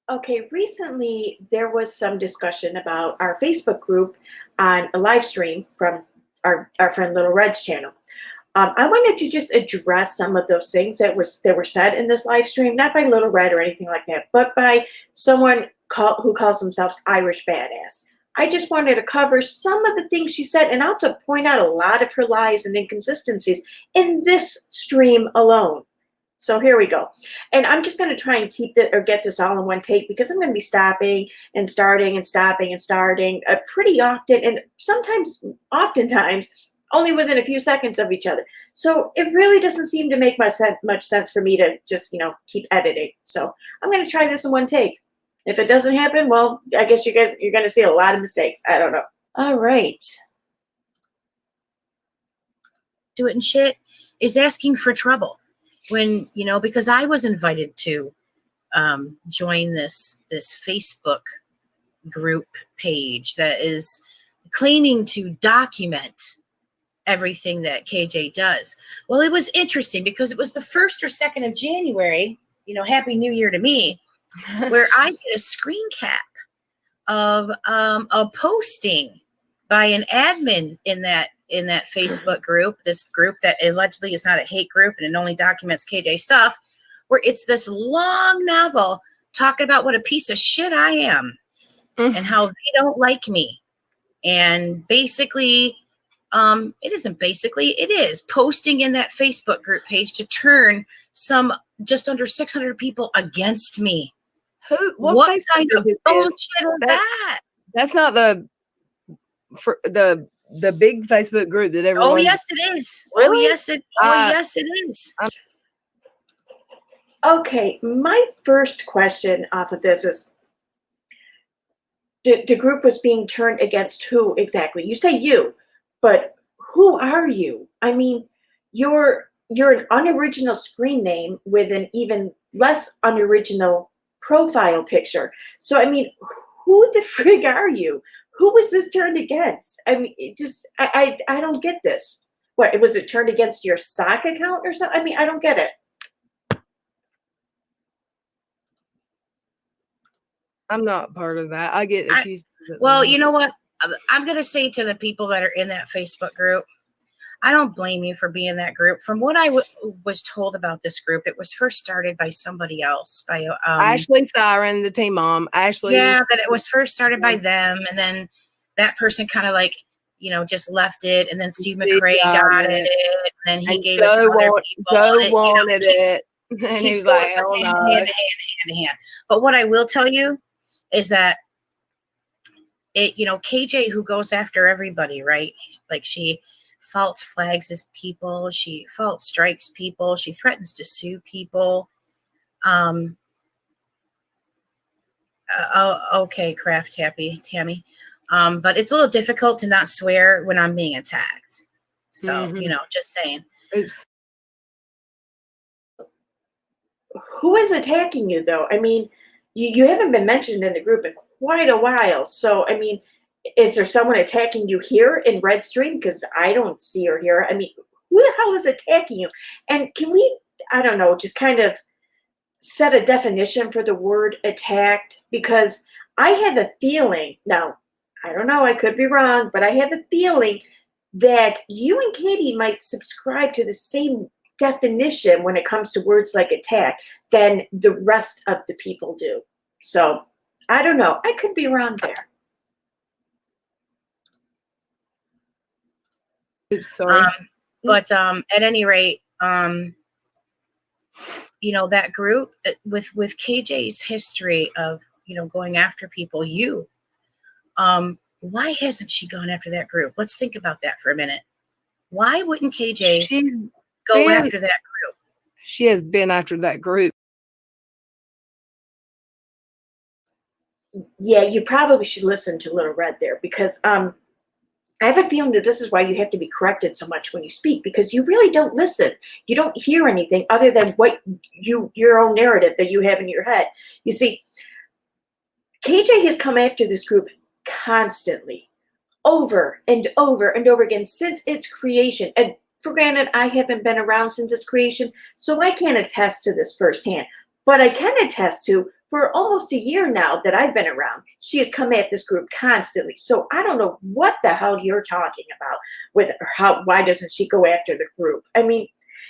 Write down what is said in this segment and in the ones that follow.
Okay, recently there was some discussion about our Facebook group on a live stream from our friend Little Red's channel. I wanted to just address some of those things that were said in this live stream, not by Little Red or anything like that, but by someone who calls themselves Irish Badass. I just wanted to cover some of the things she said and also point out a lot of her lies and inconsistencies in this stream alone. So here we go. And I'm just going to try and keep it or get this all in one take because I'm going to be stopping and starting and stopping and starting pretty often, and oftentimes, only within a few seconds of each other. So it really doesn't seem to make much sense for me to just, keep editing. So I'm going to try this in one take. If it doesn't happen, well, I guess you're going to see a lot of mistakes. I don't know. All right. Do it and shit is asking for trouble. When, because I was invited to join this Facebook group page that is claiming to document everything that KJ does. Well, it was interesting because it was the 1st or 2nd of January, Happy New Year to me, where I did a screen cap of a posting by an admin in that Facebook group, this group that allegedly is not a hate group and it only documents KJ stuff, where it's this long novel talking about what a piece of shit I am and how they don't like me. And basically, it is posting in that Facebook group page to turn some just under 600 people against me. What kind of bullshit is that? That's not the big Facebook group that everyone. Oh yes, it is. Really? Yes, it is. Okay, my first question off of this is, the group was being turned against who exactly? You say you, but who are you? I mean, you're an unoriginal screen name with an even less unoriginal profile picture. So I mean, who the frig are you? Who was this turned against? I mean, I don't get this. What, was it turned against your sock account or something? I mean, I don't get it. I'm not part of that. I get accused. Well, you know what? I'm going to say to the people that are in that Facebook group, I don't blame you for being in that group. From what I was told about this group, it was first started by somebody else, by Ashley Siren, the team mom. Ashley. Yeah, that it was first started by them, and then that person kind of like, just left it, and then Steve McRae got it, and then he gave it to other people. Joe wanted it, and he was like, "Oh no!" Hand. But what I will tell you is that KJ, who goes after everybody, right? Like, she false flags as people, she false strikes people, she threatens to sue people. Okay, Craft Tammy. But it's a little difficult to not swear when I'm being attacked. So, just saying. Oops. Who is attacking you, though? I mean, you haven't been mentioned in the group in quite a while. So, I mean, is there someone attacking you here in Redstream? Because I don't see her here. I mean, who the hell is attacking you? And can we, I don't know, just kind of set a definition for the word attacked? Because I have a feeling, now, I don't know, I could be wrong, but I have a feeling that you and Katie might subscribe to the same definition when it comes to words like attack than the rest of the people do. So, I don't know. I could be wrong there. Oops, sorry. But at any rate, that group with KJ's history of, going after people, why hasn't she gone after that group? Let's think about that for a minute. Why wouldn't KJ go after that group? She has been after that group. Yeah, you probably should listen to Little Red there, because I have a feeling that this is why you have to be corrected so much when you speak, because you really don't listen. You don't hear anything other than what your own narrative that you have in your head. You see, KJ has come after this group constantly, over and over and over again since its creation. And for granted, I haven't been around since its creation, so I can't attest to this firsthand. But I can attest to, for almost a year now that I've been around, she has come at this group constantly. So I don't know what the hell you're talking about with why doesn't she go after the group? I mean,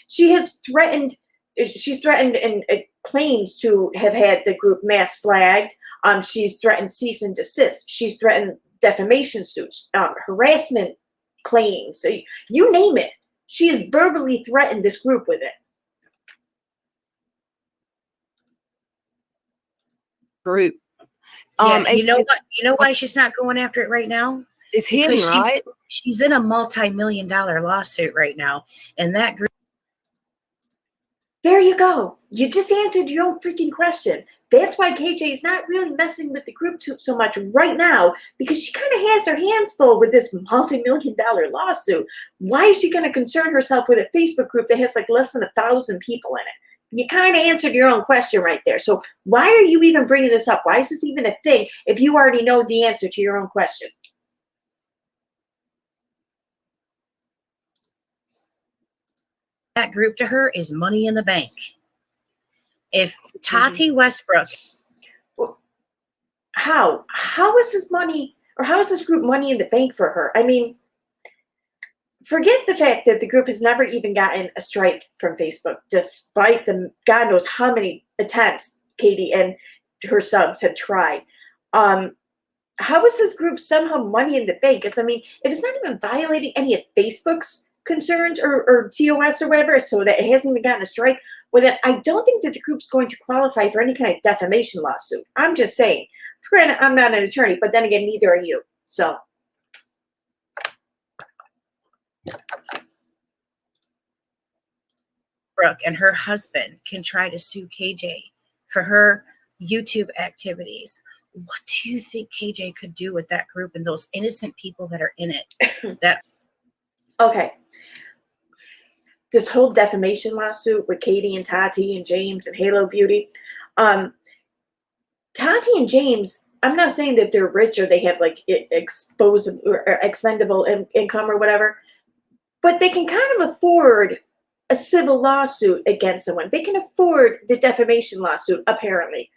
she's threatened and claims to have had the group mass flagged. She's threatened cease and desist. She's threatened defamation suits, harassment claims, you name it. She has verbally threatened this group with it. Group. You know what? You know why she's not going after it right now? It's him, Because right? She's in a multi-million-dollar lawsuit right now, and that group. There you go. You just answered your own freaking question. That's why KJ is not really messing with the group so much right now, because she kind of has her hands full with this multi-million-dollar lawsuit. Why is she going to concern herself with a Facebook group that has like less than 1,000 people in it? You kind of answered your own question right there. So why are you even bringing this up? Why is this even a thing if you already know the answer to your own question? That group to her is money in the bank. If Tati Westbrook. How is this money, or how is this group money in the bank for her? I mean, forget the fact that the group has never even gotten a strike from Facebook, despite the God knows how many attempts Katie and her subs have tried. How is this group somehow money in the bank? Because I mean, if it's not even violating any of Facebook's concerns or TOS or whatever, so that it hasn't even gotten a strike, well then I don't think that the group's going to qualify for any kind of defamation lawsuit. I'm just saying. Granted, I'm not an attorney, but then again, neither are you. So. Brooke and her husband can try to sue KJ for her YouTube activities. What do you think KJ could do with that group and those innocent people that are in it? Okay. This whole defamation lawsuit with Katie and Tati and James and Halo Beauty. Tati and James, I'm not saying that they're rich or they have like expendable income or whatever, but they can kind of afford a civil lawsuit against someone. They can afford the defamation lawsuit, apparently.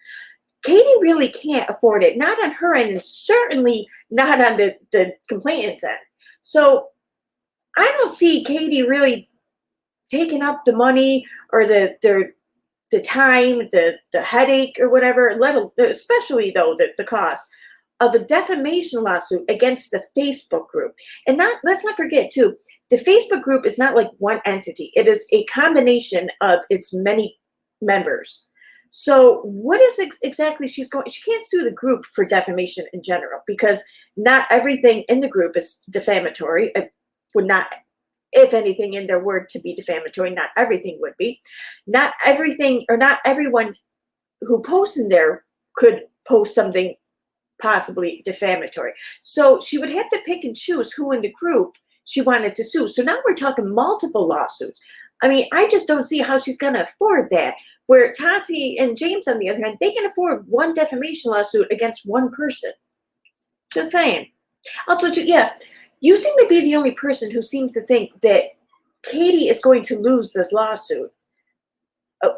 Katie really can't afford it, not on her end, and certainly not on the complainant's end. So I don't see Katie really taking up the money or the time, the headache or whatever, especially though the cost of a defamation lawsuit against the Facebook group. And let's not forget too, the Facebook group is not like one entity. It is a combination of its many members. So what is exactly she can't sue the group for defamation in general, because not everything in the group is defamatory. It would not, if anything in their word to be defamatory, not everything would be. Not everything, or not everyone who posts in there could post something possibly defamatory. So she would have to pick and choose who in the group she wanted to sue. So now we're talking multiple lawsuits. I mean, I just don't see how she's going to afford that. Where Tati and James, on the other hand, they can afford one defamation lawsuit against one person. Just saying. Also, yeah, you seem to be the only person who seems to think that Katie is going to lose this lawsuit.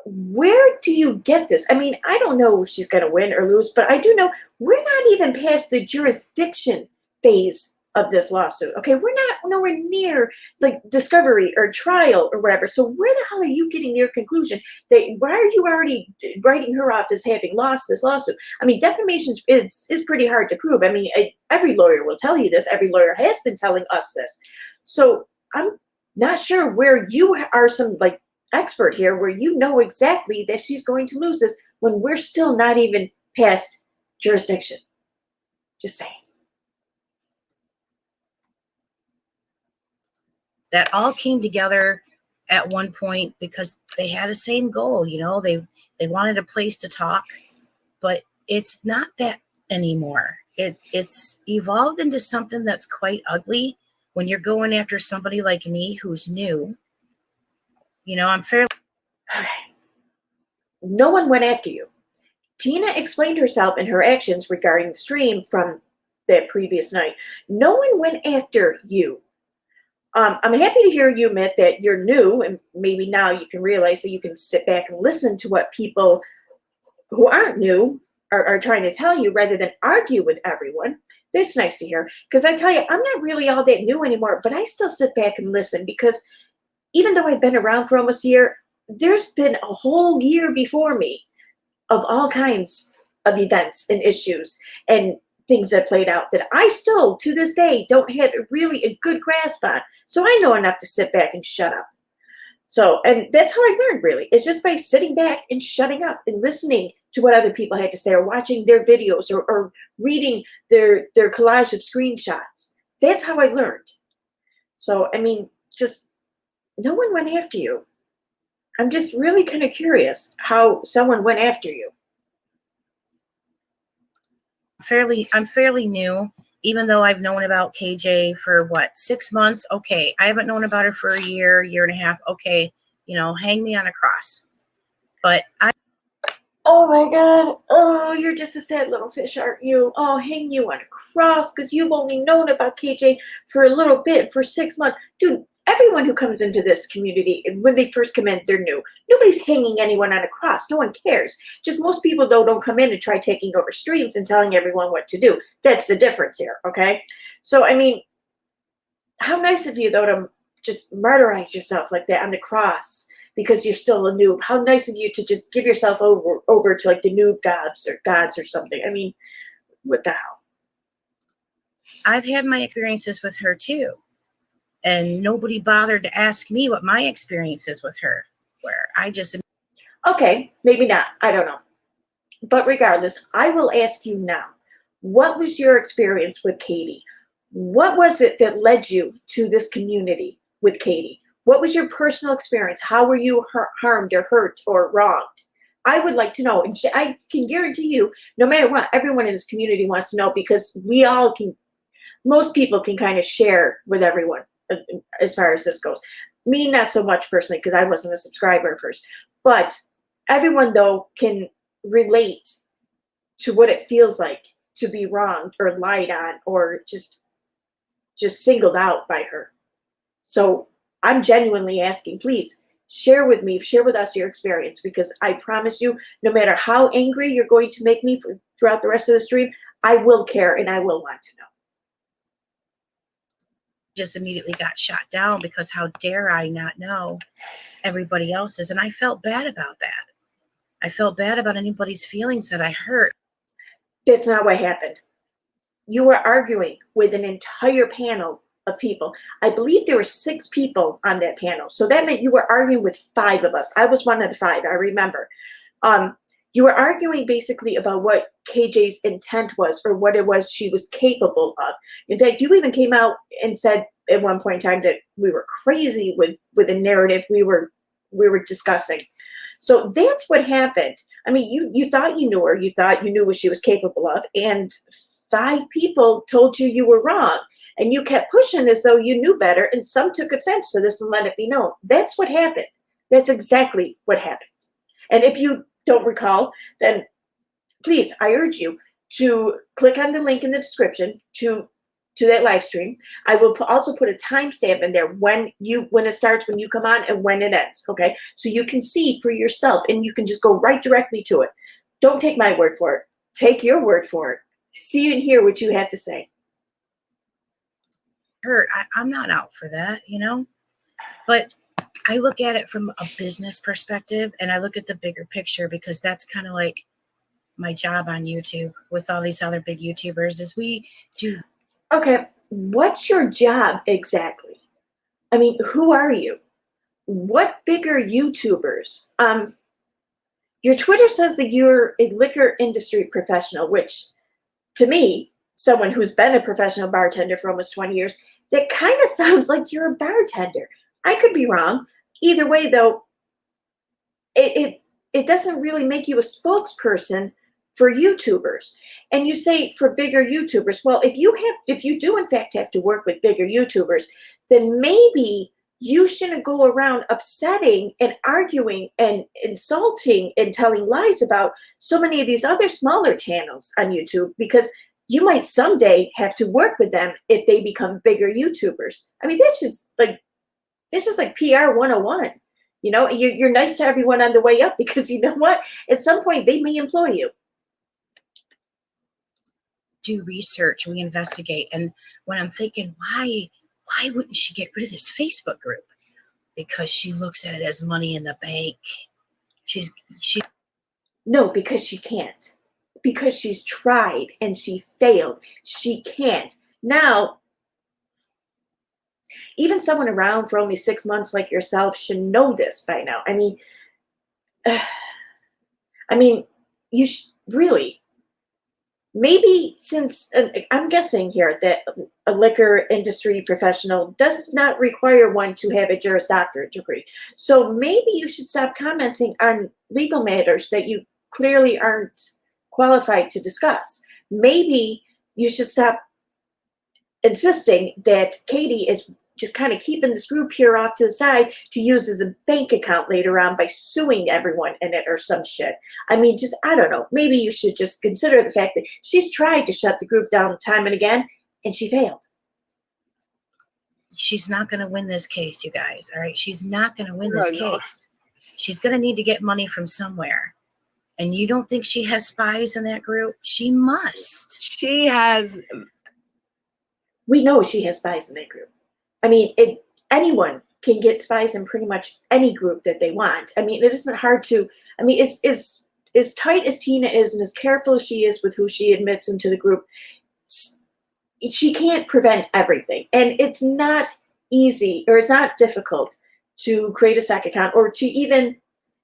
Where do you get this? I mean, I don't know if she's going to win or lose, but I do know we're not even past the jurisdiction phase of this lawsuit. Okay, we're not nowhere near like discovery or trial or whatever. So where the hell are you getting your conclusion that why are you already writing her off as having lost this lawsuit? I mean, defamation is pretty hard to prove. I mean, every lawyer will tell you this. Every lawyer has been telling us this. So I'm not sure where you are some like expert here where you know exactly that she's going to lose this when we're still not even past jurisdiction. Just saying. That all came together at one point because they had the same goal. You know, they wanted a place to talk, but it's not that anymore. It's evolved into something that's quite ugly when you're going after somebody like me who's new. You know, I'm fairly. No one went after you. Tina explained herself and her actions regarding the stream from that previous night. No one went after you. I'm happy to hear you admit that you're new, and maybe now you can realize that you can sit back and listen to what people who aren't new are trying to tell you rather than argue with everyone. That's nice to hear. Because I tell you, I'm not really all that new anymore, but I still sit back and listen because even though I've been around for almost a year, there's been a whole year before me of all kinds of events and issues and things that played out that I still, to this day, don't have really a good grasp on. So I know enough to sit back and shut up. So, and that's how I learned, really. It's just by sitting back and shutting up and listening to what other people had to say, or watching their videos, or reading their collage of screenshots. That's how I learned. So, I mean, just no one went after you. I'm just really kind of curious how someone went after you. I'm fairly new, even though I've known about KJ for what, 6 months? Okay. I haven't known about her for a year and a half. Okay. You know, hang me on a cross. But Oh my God. Oh, you're just a sad little fish, aren't you? Oh, hang you on a cross because you've only known about KJ for a little bit, for 6 months. Dude, everyone who comes into this community, when they first come in, they're new. Nobody's hanging anyone on a cross. No one cares. Just most people, though, don't come in and try taking over streams and telling everyone what to do. That's the difference here, okay? So, I mean, how nice of you, though, to just martyrize yourself like that on the cross because you're still a noob. How nice of you to just give yourself over to like the noob gods or something. I mean, what the hell? I've had my experiences with her too. And nobody bothered to ask me what my experiences with her were. I just... Okay, maybe not. I don't know. But regardless, I will ask you now, what was your experience with Katie? What was it that led you to this community with Katie? What was your personal experience? How were you harmed or hurt or wronged? I would like to know. And I can guarantee you, no matter what, everyone in this community wants to know because we all can, most people can kind of share with everyone as far as this goes. Me, not so much personally, because I wasn't a subscriber at first. But everyone, though, can relate to what it feels like to be wronged or lied on or just singled out by her. So I'm genuinely asking, please share with me, share with us your experience, because I promise you, no matter how angry you're going to make me throughout the rest of the stream, I will care and I will want to know. Just immediately got shot down because how dare I not know everybody else's? And I felt bad about that. I felt bad about anybody's feelings that I hurt. That's not what happened. You were arguing with an entire panel of people. I believe there were 6 people on that panel. So that meant you were arguing with 5 of us. I was one of the 5, I remember. You were arguing basically about what KJ's intent was or what it was she was capable of. In fact, you even came out and said at one point in time that we were crazy with the narrative we were discussing. So that's what happened. I mean, you thought you knew her. You thought you knew what she was capable of. And 5 people told you were wrong. And you kept pushing as though you knew better. And some took offense to this and let it be known. That's what happened. That's exactly what happened. And if you don't recall, then please, I urge you to click on the link in the description to that live stream. I will also put a timestamp in there when it starts, when you come on, and when it ends. Okay, so you can see for yourself, and you can just go right directly to it. Don't take my word for it. Take your word for it. See and hear what you have to say. Hurt. I'm not out for that, you know. But I look at it from a business perspective, and I look at the bigger picture because that's kind of like my job on YouTube with all these other big YouTubers is we do. Okay, what's your job exactly? I mean, who are you? What bigger YouTubers? Your Twitter says that you're a liquor industry professional, which to me, someone who's been a professional bartender for almost 20 years, that kind of sounds like you're a bartender. I could be wrong. Either way, though, it doesn't really make you a spokesperson for YouTubers. And you say for bigger YouTubers. Well, if you do in fact have to work with bigger YouTubers, then maybe you shouldn't go around upsetting and arguing and insulting and telling lies about so many of these other smaller channels on YouTube, because you might someday have to work with them if they become bigger YouTubers. I mean, that's just like PR 101. You know, you're nice to everyone on the way up because you know what? At some point, they may employ you. Do research, we investigate. And when I'm thinking, why wouldn't she get rid of this Facebook group? Because she looks at it as money in the bank. No, because she can't. Because she's tried and she failed. She can't. Now, even someone around for only 6 months like yourself should know this by now. I mean, you really, maybe since I'm guessing here that a liquor industry professional does not require one to have a Juris Doctorate degree. So maybe you should stop commenting on legal matters that you clearly aren't qualified to discuss. Maybe you should stop insisting that Katie is just kind of keeping this group here off to the side to use as a bank account later on by suing everyone in it or some shit. I mean, just, I don't know. Maybe you should just consider the fact that she's tried to shut the group down time and again, and she failed. She's not going to win this case, you guys. All right. She's not going to win this case. She's going to need to get money from somewhere. And you don't think she has spies in that group? She must. She has. We know she has spies in that group. I mean, anyone can get spies in pretty much any group that they want. I mean, it isn't hard to, I mean, as tight as Tina is and as careful as she is with who she admits into the group, she can't prevent everything. And it's not easy, or it's not difficult to create a SAC account or to even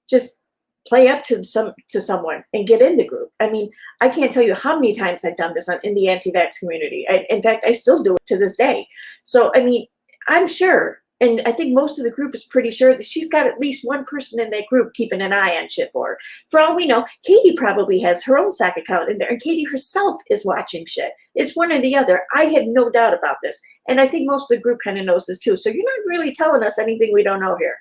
just play up to someone and get in the group. I mean, I can't tell you how many times I've done this in the anti-vax community. In fact, I still do it to this day. So, I mean, I'm sure, and I think most of the group is pretty sure that she's got at least one person in that group keeping an eye on shit for her. For all we know, Katie probably has her own SAC account in there, and Katie herself is watching shit. It's one or the other. I have no doubt about this. And I think most of the group kind of knows this too. So you're not really telling us anything we don't know here.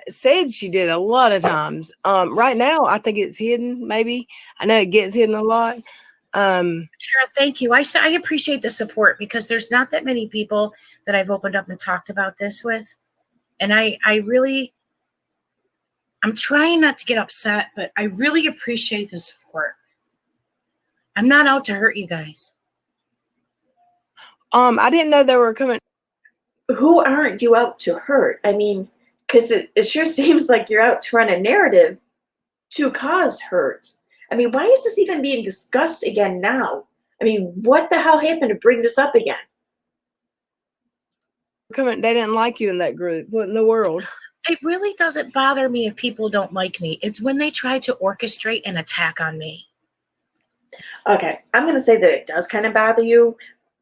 Said she did a lot of times. Right now, I think it's hidden, maybe. I know it gets hidden a lot. Tara, thank you. I appreciate the support because there's not that many people that I've opened up and talked about this with. And I'm trying not to get upset, but I really appreciate the support. I'm not out to hurt you guys. I didn't know they were coming. Who aren't you out to hurt? I mean, because it sure seems like you're out to run a narrative to cause hurt. I mean, why is this even being discussed again now? I mean, what the hell happened to bring this up again? They didn't like you in that group. What in the world? It really doesn't bother me if people don't like me. It's when they try to orchestrate an attack on me. Okay, I'm going to say that it does kind of bother you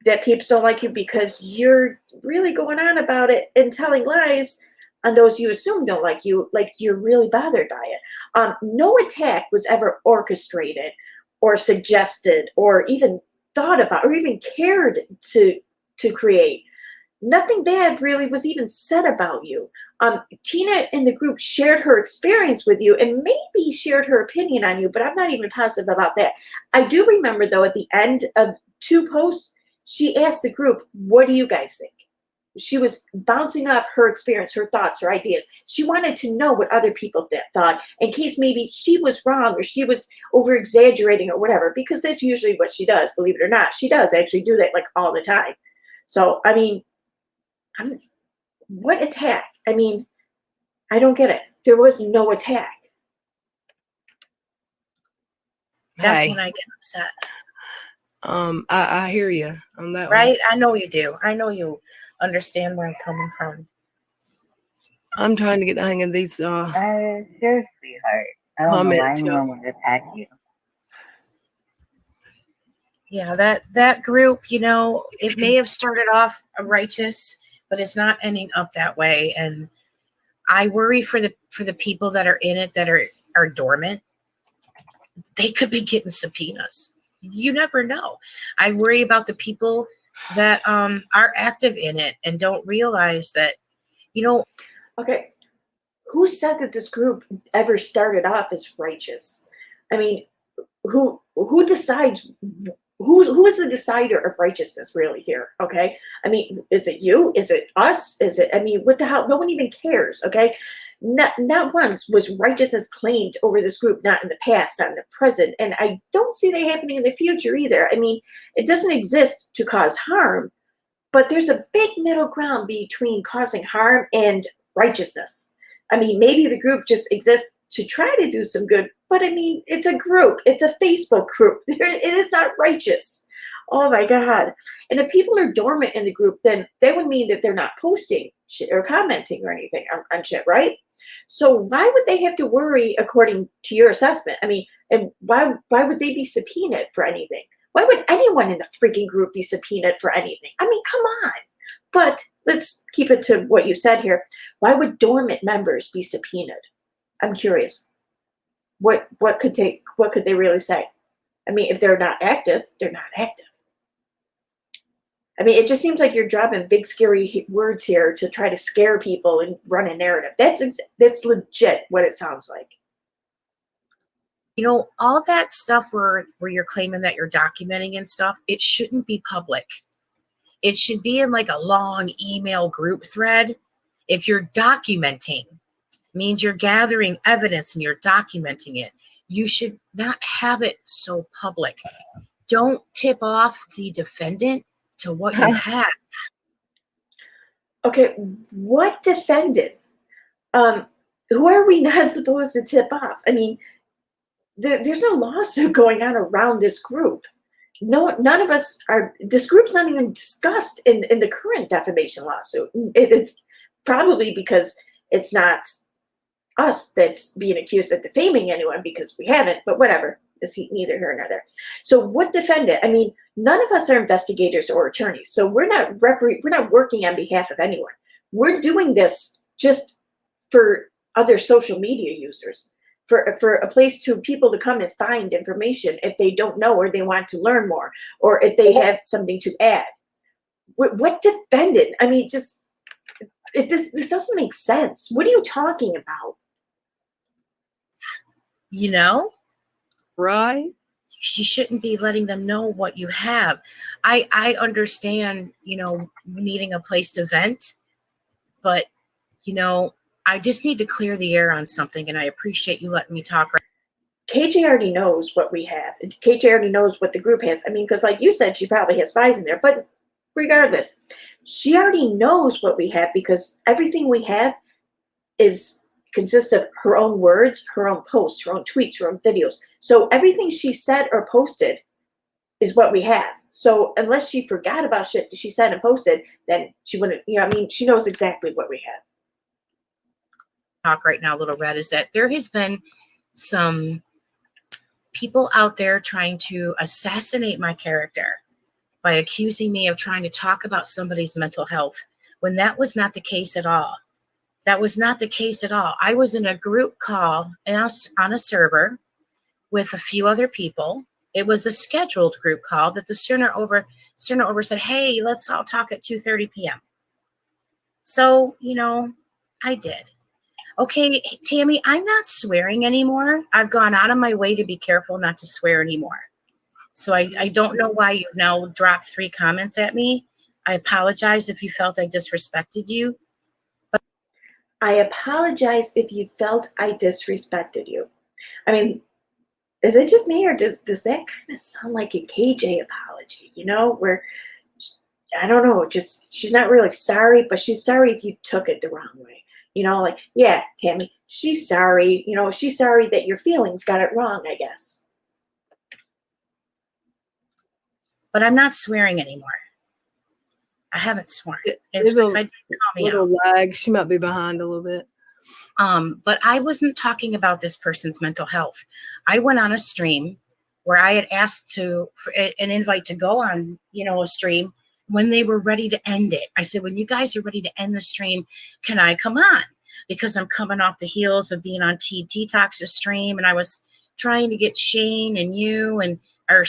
that people don't like you because you're really going on about it and telling lies on those you assume don't like you're really bothered by it. No attack was ever orchestrated or suggested or even thought about or even cared to create. Nothing bad really was even said about you. Tina in the group shared her experience with you and maybe shared her opinion on you, but I'm not even positive about that. I do remember, though, at the end of 2 posts, she asked the group, what do you guys think? She was bouncing off her experience, her thoughts, her ideas. She wanted to know what other people thought in case maybe she was wrong or she was over-exaggerating or whatever, because that's usually what she does, believe it or not. She does actually do that like all the time. So, I mean, what attack? I mean, I don't get it. There was no attack. That's when I get upset. I hear you on that right? one. I know you do. I know you understand where I'm coming from. I'm trying to get the hang of these Sure, sweetheart. I don't know why anyone would attack you. Yeah, that group, you know, it may have started off righteous, but it's not ending up that way. And I worry for the people that are in it that are dormant. They could be getting subpoenas. You never know. I worry about the people that are active in it and don't realize that, you know. Okay, who said that this group ever started off as righteous? I mean, who decides who is the decider of righteousness really here? Okay. I mean, is it you? Is it us? Is it, I mean, what the hell? No one even cares. Okay. Not once was righteousness claimed over this group, not in the past, not in the present. And I don't see that happening in the future either. I mean, it doesn't exist to cause harm, but there's a big middle ground between causing harm and righteousness. I mean, maybe the group just exists to try to do some good, but I mean, it's a group. It's a Facebook group. It is not righteous. Oh my God. And if people are dormant in the group, then that would mean that they're not posting shit or commenting or anything on shit, right? So why would they have to worry according to your assessment? I mean, and why would they be subpoenaed for anything? Why would anyone in the freaking group be subpoenaed for anything? I mean, come on. But let's keep it to what you said here. Why would dormant members be subpoenaed? I'm curious. What could they really say? I mean, if they're not active, they're not active. I mean, it just seems like you're dropping big scary words here to try to scare people and run a narrative. That's legit what it sounds like. You know, all that stuff where you're claiming that you're documenting and stuff, it shouldn't be public. It should be in like a long email group thread. If you're documenting, means you're gathering evidence and you're documenting it. You should not have it so public. Don't tip off the defendant to what you have. Okay, what defendant? Who are we not supposed to tip off? I mean, there's no lawsuit going on around this group. No, none of us are. This group's not even discussed in the current defamation lawsuit. It's probably because it's not us that's being accused of defaming anyone, because we haven't. But whatever, it's neither here nor there. So what defendant? I mean, none of us are investigators or attorneys, so we're not working on behalf of anyone. We're doing this just for other social media users, for a place to people to come and find information if they don't know or they want to learn more, or if they have something to add. What defendant? I mean, just this doesn't make sense. What are you talking about? You know? Right? You shouldn't be letting them know what you have. I understand, you know, needing a place to vent, but, you know, I just need to clear the air on something, and I appreciate you letting me talk. KJ already knows what we have. KJ already knows what the group has. I mean, because like you said, she probably has spies in there, but regardless, she already knows what we have, because everything we have consists of her own words, her own posts, her own tweets, her own videos. So everything she said or posted is what we have. So unless she forgot about shit that she said and posted, then she wouldn't, you know, I mean, she knows exactly what we have. Talk right now, Little Red, is that there has been some people out there trying to assassinate my character by accusing me of trying to talk about somebody's mental health, when that was not the case at all. That was not the case at all. I was in a group call on a server with a few other people. It was a scheduled group call that the sooner over said, hey, let's all talk at 2:30 p.m. So, you know, I did. Okay, Tammy, I'm not swearing anymore. I've gone out of my way to be careful not to swear anymore. So I don't know why you've now dropped 3 comments at me. I apologize if you felt I disrespected you. I apologize if you felt I disrespected you. I mean, is it just me, or does that kind of sound like a KJ apology, you know, where, I don't know, just she's not really sorry, but she's sorry if you took it the wrong way. You know, like, yeah, Tammy, she's sorry. You know, she's sorry that your feelings got it wrong, I guess. But I'm not swearing anymore. I haven't sworn. There's a little lag. She might be behind a little bit. But I wasn't talking about this person's mental health. I went on a stream where I had asked for an invite to go on, you know, a stream when they were ready to end it. I said, when you guys are ready to end the stream, can I come on? Because I'm coming off the heels of being on Detox's stream, and I was trying to get Shan and you and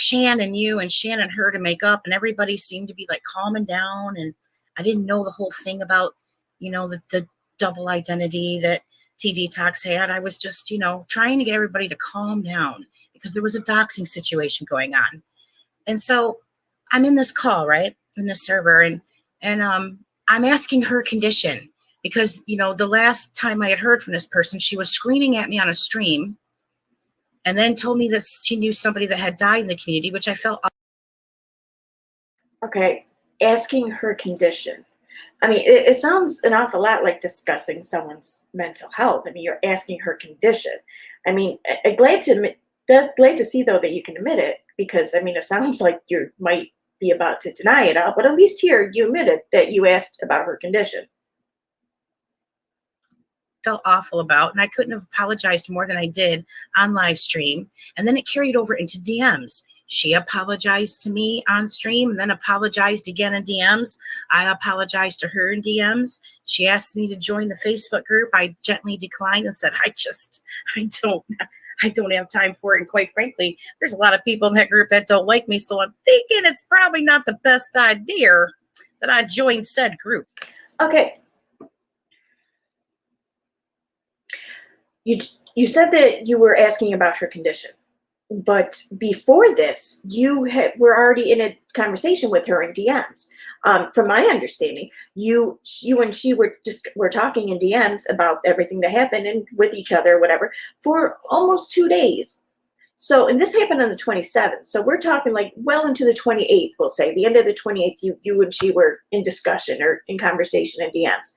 Shannon her to make up, and everybody seemed to be like calming down, and I didn't know the whole thing about, you know, the double identity that Detox had. I was just, you know, trying to get everybody to calm down because there was a doxing situation going on. And so I'm in this call, right, in the server, and I'm asking her condition because, you know, the last time I had heard from this person, she was screaming at me on a stream and then told me that she knew somebody that had died in the community, which I felt. Okay, asking her condition. I mean, it sounds an awful lot like discussing someone's mental health. I mean, you're asking her condition. I mean, glad to see though that you can admit it, because I mean, it sounds like you might be about to deny it all, but at least here you admitted that you asked about her condition. Felt awful about, and I couldn't have apologized more than I did on live stream. And then it carried over into DMs. She apologized to me on stream and then apologized again in DMs. I apologized to her in DMs. She asked me to join the Facebook group. I gently declined and said, I don't have time for it. And quite frankly, there's a lot of people in that group that don't like me. So I'm thinking it's probably not the best idea that I join said group. Okay. You said that you were asking about her condition, but before this, you were already in a conversation with her in DMs. From my understanding, you and she were talking in DMs about everything that happened and with each other, or whatever, for almost 2 days. So, and this happened on the 27th. So we're talking like well into the 28th, we'll say. The end of the 28th, you and she were in discussion or in conversation in DMs.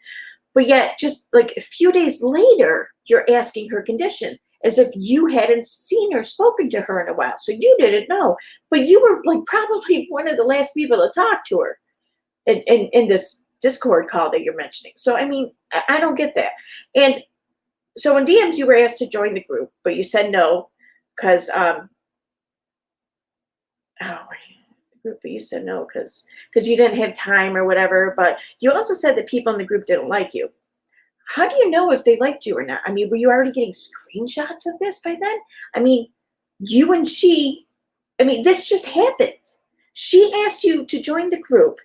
But yet, just like a few days later, you're asking her condition as if you hadn't seen or spoken to her in a while. So you didn't know, but you were like probably one of the last people to talk to her in this Discord call that you're mentioning. So, I mean, I don't get that. And so in DMs, you were asked to join the group, but you said no because, but you said no because you didn't have time or whatever. But you also said that people in the group didn't like you. How do you know if they liked you or not? I mean, were you already getting screenshots of this by then? I mean, you and she, I mean, this just happened. She asked you to join the group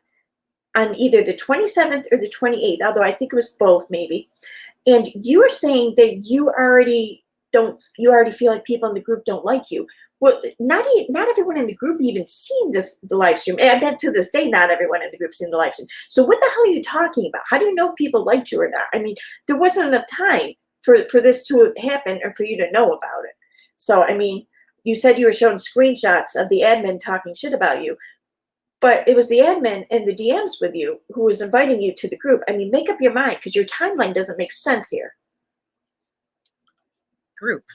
on either the 27th or the 28th, although I think it was both maybe. And you were saying that you already feel like people in the group don't like you. Well, not everyone in the group even seen the live stream. And I bet to this day, not everyone in the group seen the live stream. So what the hell are you talking about? How do you know people liked you or not? I mean, there wasn't enough time for this to have happened or for you to know about it. So, I mean, you said you were showing screenshots of the admin talking shit about you, but it was the admin in the DMs with you who was inviting you to the group. I mean, make up your mind because your timeline doesn't make sense here. Group.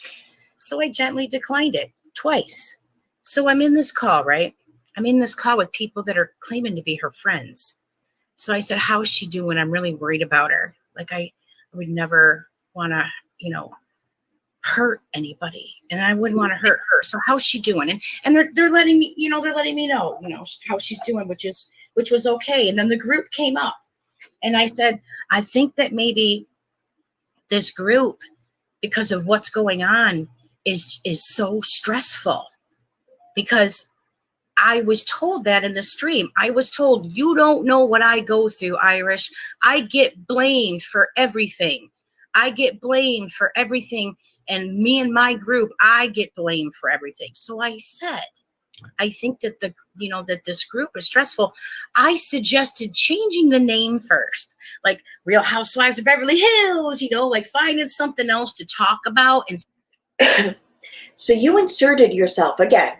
So I gently declined it twice. So I'm in this call, right? I'm in this call with people that are claiming to be her friends. So I said, how's she doing? I'm really worried about her. Like I would never want to, hurt anybody, and I wouldn't want to hurt her. So how's she doing? And they're letting me, know, how she's doing, which was okay. And then the group came up and I said, I think that maybe this group, because of what's going on, is so stressful, because I was told that in the stream. I was told, you don't know what I go through, Irish. I get blamed for everything. And me and my group, I get blamed for everything. So I said, I think that that this group is stressful. I suggested changing the name first, like Real Housewives of Beverly Hills, like finding something else to talk about. And so you inserted yourself again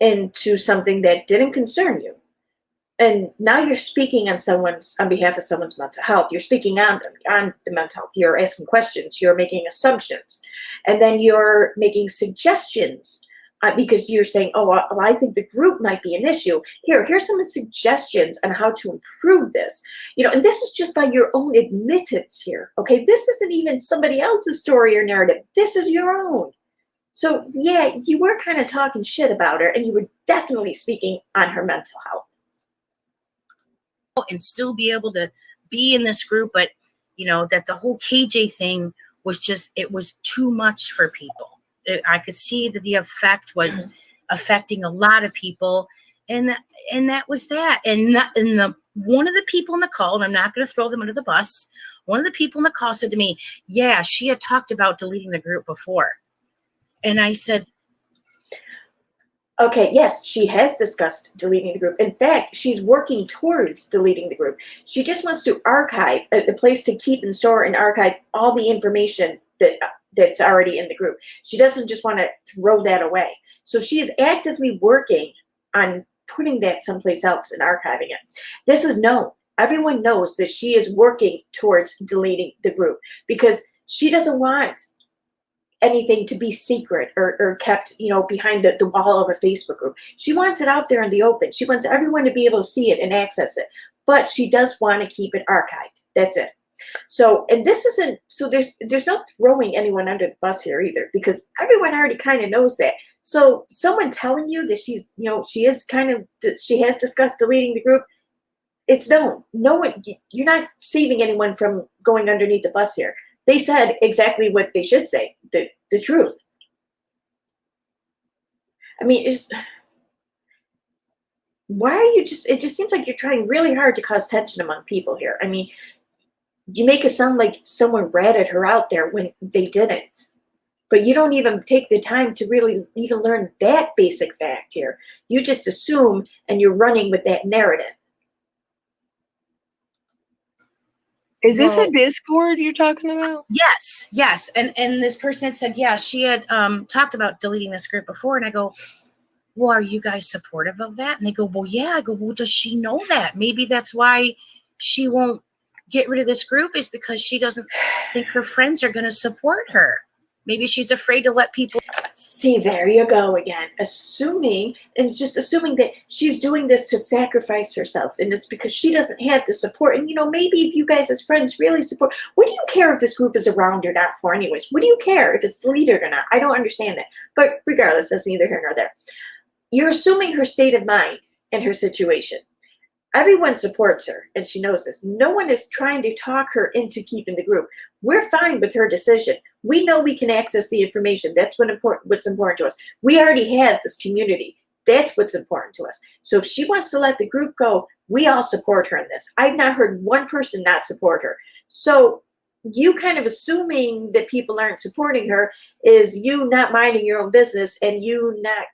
into something that didn't concern you. And now you're speaking on behalf of someone's mental health. You're speaking on the mental health. You're asking questions. You're making assumptions. And then you're making suggestions because you're saying, oh, well, I think the group might be an issue. Here's some suggestions on how to improve this. And this is just by your own admittance here. Okay, this isn't even somebody else's story or narrative. This is your own. So yeah, you were kind of talking shit about her, and you were definitely speaking on her mental health. And still be able to be in this group, but that the whole KJ thing was it was too much for people. I could see that the effect was affecting a lot of people, and that was that. And one of the people in the call, and I'm not going to throw them under the bus, one of the people in the call said to me, yeah, she had talked about deleting the group before. And I said, Okay, yes, she has discussed deleting the group. In fact, she's working towards deleting the group. She just wants to archive, a place to keep and store and archive all the information that's already in the group. She doesn't just want to throw that away. So she is actively working on putting that someplace else and archiving it. This is known. Everyone knows that she is working towards deleting the group because she doesn't want anything to be secret or kept, behind the wall of a Facebook group. She wants it out there in the open. She wants everyone to be able to see it and access it, but she does want to keep it archived. That's it. So, and this isn't, so there's no throwing anyone under the bus here either, because everyone already kind of knows that. So someone telling you that she's, she has discussed deleting the group, it's known. No one, you're not saving anyone from going underneath the bus here. They said exactly what they should say, the truth. I mean, why are you it just seems like you're trying really hard to cause tension among people here. I mean, you make it sound like someone ratted her out there when they didn't. But you don't even take the time to really even learn that basic fact here. You just assume and you're running with that narrative. Is this a Discord you're talking about? Yes. And this person had said, yeah, she had talked about deleting this group before. And I go, well, are you guys supportive of that? And they go, well, yeah. I go, well, does she know that? Maybe that's why she won't get rid of this group, is because she doesn't think her friends are going to support her. Maybe she's afraid to let people. See, there you go again. Assuming, and just assuming that she's doing this to sacrifice herself. And it's because she doesn't have the support. And, maybe if you guys as friends really support, what do you care if this group is around or not for anyways? What do you care if it's deleted or not? I don't understand that. But regardless, that's neither here nor there. You're assuming her state of mind and her situation. Everyone supports her, and she knows this. No one is trying to talk her into keeping the group. We're fine with her decision. We know we can access the information. That's what's important to us. We already have this community. That's what's important to us. So if she wants to let the group go, we all support her in this. I've not heard one person not support her. So you kind of assuming that people aren't supporting her is you not minding your own business and you not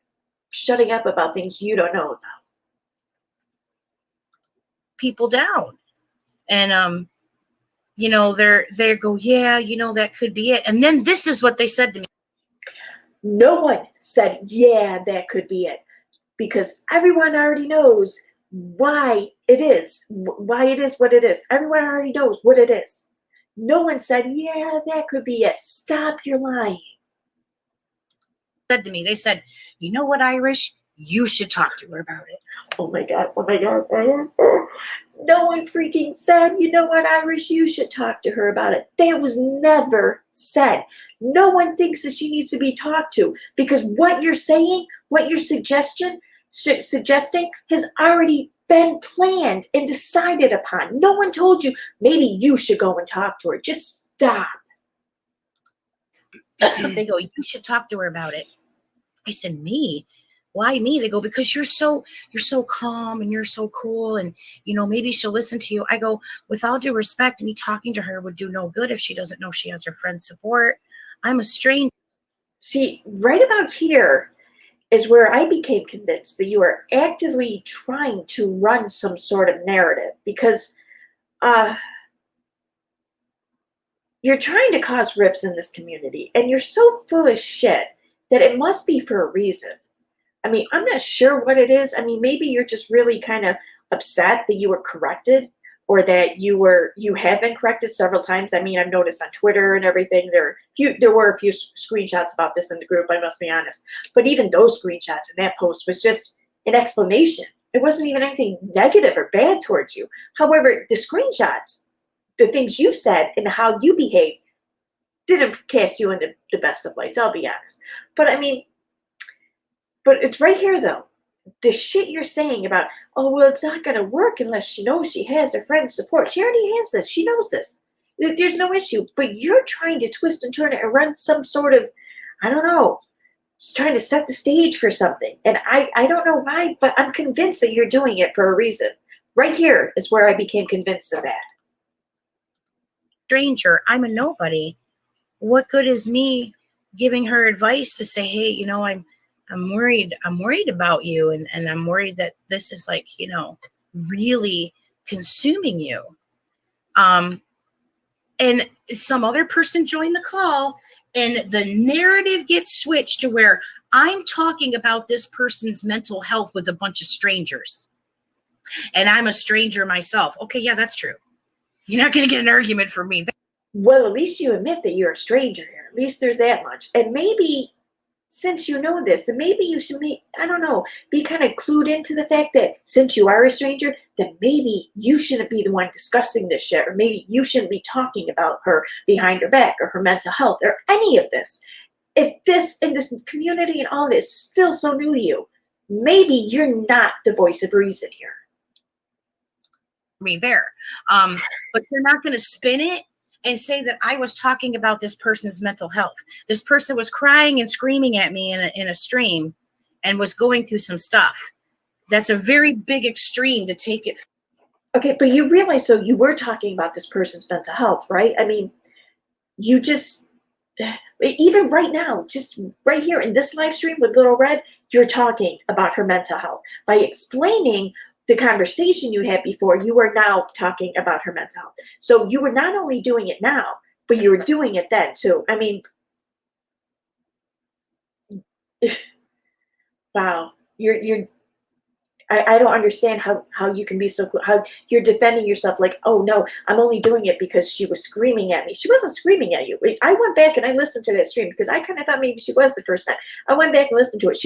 shutting up about things you don't know about. People down, and they go, yeah, that could be it. And then this is what they said to me. No one said, yeah, that could be it, because everyone already knows why it is what it is. Everyone already knows what it is. No one said, yeah, that could be it. Stop your lying. Said to me, they said, you know what, Irish? You should talk to her about it. Oh my God. No one freaking said, you know what, Irish, you should talk to her about it. That was never said. No one thinks that she needs to be talked to, because what you're saying, what you're suggesting has already been planned and decided upon. No one told you maybe you should go and talk to her. Just stop. They go, you should talk to her about it. I said, me? Why me? They go, because you're so calm and you're so cool, and maybe she'll listen to you. I go, with all due respect, me talking to her would do no good if she doesn't know she has her friend's support. I'm a stranger. See, right about here is where I became convinced that you are actively trying to run some sort of narrative, because you're trying to cause rifts in this community, and you're so full of shit that it must be for a reason. I mean, I'm not sure what it is. I mean, maybe you're just really kind of upset that you were corrected, or that you have been corrected several times. I mean, I've noticed on Twitter and everything, there were a few screenshots about this in the group, I must be honest. But even those screenshots in that post was just an explanation. It wasn't even anything negative or bad towards you. However, the screenshots, the things you said and how you behaved, didn't cast you in the best of lights, I'll be honest. But I mean, but it's right here, though. The shit you're saying about, oh, well, it's not going to work unless she knows she has her friend's support. She already has this. She knows this. There's no issue. But you're trying to twist and turn it and run some sort of, I don't know, just trying to set the stage for something. And I don't know why, but I'm convinced that you're doing it for a reason. Right here is where I became convinced of that. Stranger, I'm a nobody. What good is me giving her advice to say, hey, I'm worried about you, and I'm worried that this is like, you know, really consuming you. And some other person joined the call, and the narrative gets switched to where I'm talking about this person's mental health with a bunch of strangers. And I'm a stranger myself. Okay, yeah, that's true. You're not going to get an argument from me. Well, at least you admit that you're a stranger here. At least there's that much. And maybe since you know this, then maybe you should I don't know, be kind of clued into the fact that since you are a stranger, then maybe you shouldn't be the one discussing this shit, or maybe you shouldn't be talking about her behind her back or her mental health or any of this. If this and this community and all of this is still so new to you, maybe you're not the voice of reason here. Me there. But you're not going to spin it and say that I was talking about this person's mental health. This person was crying and screaming at me in a stream and was going through some stuff. That's a very big extreme to take it. Okay, but you realize, so you were talking about this person's mental health, right? I mean, you just, even right now, just right here in this live stream with Little Red, you're talking about her mental health. By explaining the conversation you had before, you are now talking about her mental health. So you were not only doing it now, but you were doing it then too. I mean, wow, I don't understand how you can be so cool, how you're defending yourself like, oh no, I'm only doing it because she was screaming at me. She wasn't screaming at you. I went back and I listened to that stream because I kind of thought maybe she was the first time. I went back and listened to it.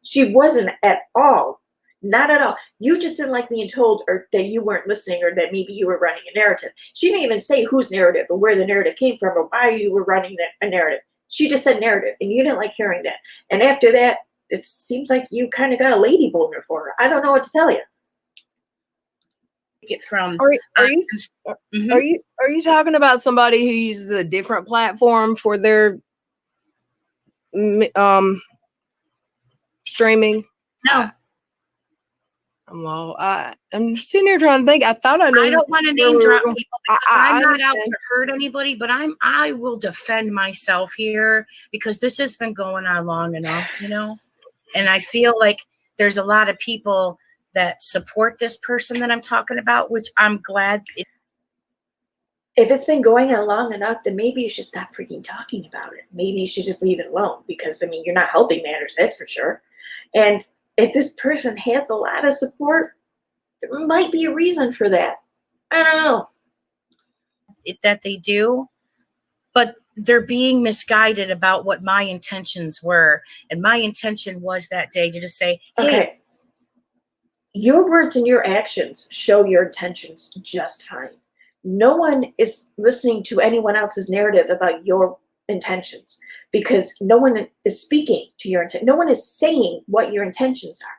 She wasn't at all. Not at all. You just didn't like being told or that you weren't listening or that maybe you were running a narrative. She didn't even say whose narrative or where the narrative came from or why you were running a narrative. She just said narrative, and you didn't like hearing that. And after that, it seems like you kind of got a lady boner for her. I don't know what to tell you. Get from are you talking about somebody who uses a different platform for their streaming? No. Well, I'm sitting here trying to think. I thought I knew. I don't want to name drop people because I'm not out understand. to hurt anybody, but I will defend myself here because this has been going on long enough, you know. And I feel like there's a lot of people that support this person that I'm talking about, which I'm glad. If it's been going on long enough, then maybe you should stop freaking talking about it. Maybe you should just leave it alone because, I mean, you're not helping matters, that's for sure. And if this person has a lot of support, there might be a reason for that. I don't know. That they do, but they're being misguided about what my intentions were. And my intention was that day to just say, hey. Okay. Your words and your actions show your intentions just fine. No one is listening to anyone else's narrative about your intentions because no one is speaking to your intent. No one is saying what your intentions are.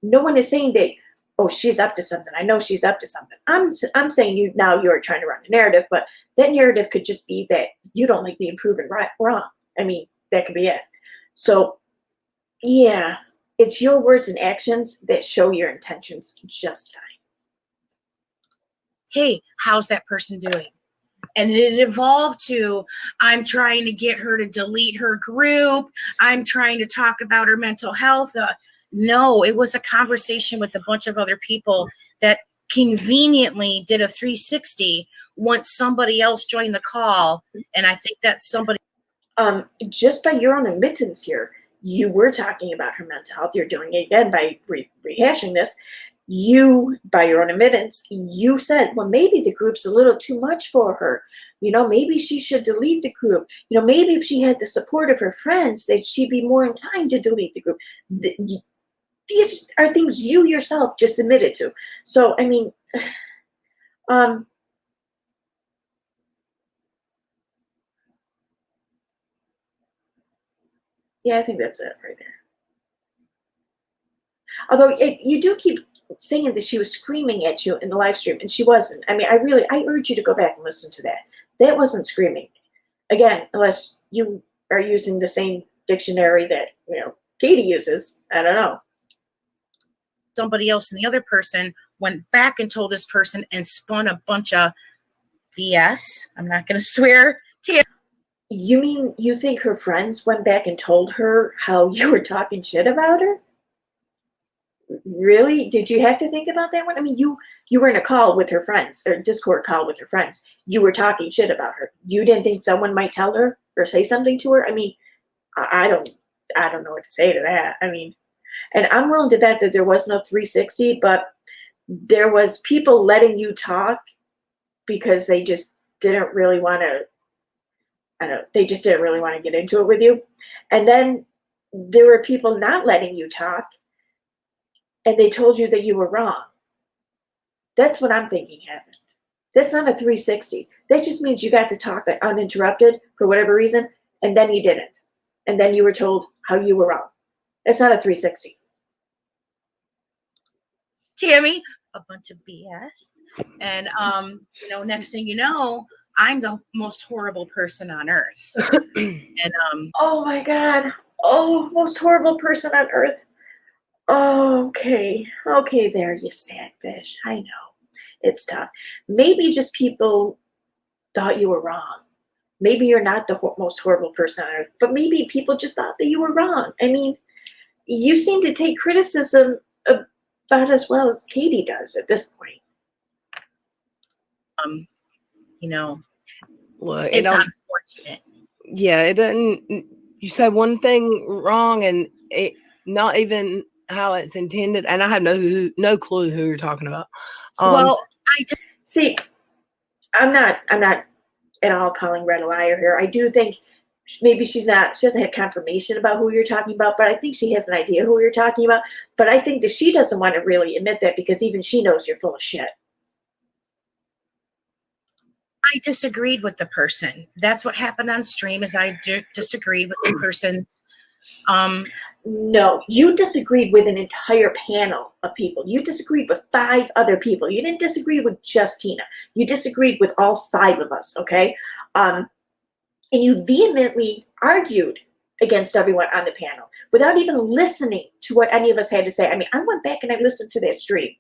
No one is saying that, oh, she's up to something. I know she's up to something. I'm saying you're trying to run a narrative, but that narrative could just be that you don't like being proven wrong. I mean, that could be it. So, yeah, it's your words and actions that show your intentions just fine. Hey, how's that person doing? And it evolved to, I'm trying to get her to delete her group. I'm trying to talk about her mental health. No, it was a conversation with a bunch of other people that conveniently did a 360 once somebody else joined the call. And I think that's somebody. Just by your own admittance here, you were talking about her mental health. You're doing it again by rehashing this. You, by your own admittance, you said, well, maybe the group's a little too much for her. You know, maybe she should delete the group. You know, maybe if she had the support of her friends, that she'd be more inclined to delete the group. These are things you yourself just admitted to. So, I mean, yeah, I think that's it right there. Although you do keep saying that she was screaming at you in the live stream, and she wasn't. I mean, I urge you to go back and listen to that. That wasn't screaming. Again, unless you are using the same dictionary that, you know, Katie uses. I don't know. Somebody else and the other person went back and told this person and spun a bunch of BS. I'm not going to swear. You mean you think her friends went back and told her how you were talking shit about her? Really? Did you have to think about that one? I mean, you were in a call with her friends, or Discord call with her friends. You were talking shit about her. You didn't think someone might tell her or say something to her? I mean, I don't know what to say to that. I mean, and I'm willing to bet that there was no 360, but there was people letting you talk because they just didn't really want to, I don't know, they just didn't really want to get into it with you. And then there were people not letting you talk and they told you that you were wrong. That's what I'm thinking happened. That's not a 360. That just means you got to talk uninterrupted for whatever reason, and then you didn't. And then you were told how you were wrong. That's not a 360. Tammy, a bunch of BS. And next thing you know, I'm the most horrible person on earth. And oh my God. Oh, most horrible person on earth. Oh, okay. Okay, there, you sad fish. I know. It's tough. Maybe just people thought you were wrong. Maybe you're not the most horrible person on earth, but maybe people just thought that you were wrong. I mean, you seem to take criticism about as well as Katie does at this point. Look, it's unfortunate. Yeah, it doesn't. You say one thing wrong, and it not even how it's intended. And I have no clue who you're talking about. Well, I just see. I'm not at all calling Red a liar here. I do think maybe she doesn't have confirmation about who you're talking about, but I think she has an idea who you're talking about. But I think that she doesn't want to really admit that because even she knows you're full of shit. I disagreed with the person. That's what happened on stream is I disagreed with the person's No, you disagreed with an entire panel of people. You disagreed with 5 other people. You didn't disagree with just Tina. You disagreed with all 5 of us, okay? And you vehemently argued against everyone on the panel without even listening to what any of us had to say. I mean, I went back and I listened to that stream,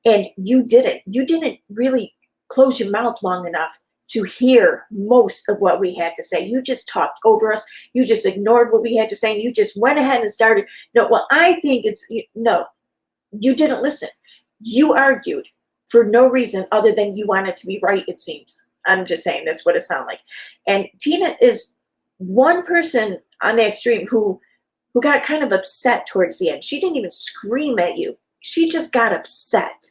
and you didn't. You didn't really close your mouth long enough to hear most of what we had to say. You just talked over us. You just ignored what we had to say, and you just went ahead and started. No, well, I think no, you didn't listen. You argued for no reason other than you wanted to be right, it seems. I'm just saying that's what it sounded like. And Tina is one person on that stream who got kind of upset towards the end. She didn't even scream at you. She just got upset.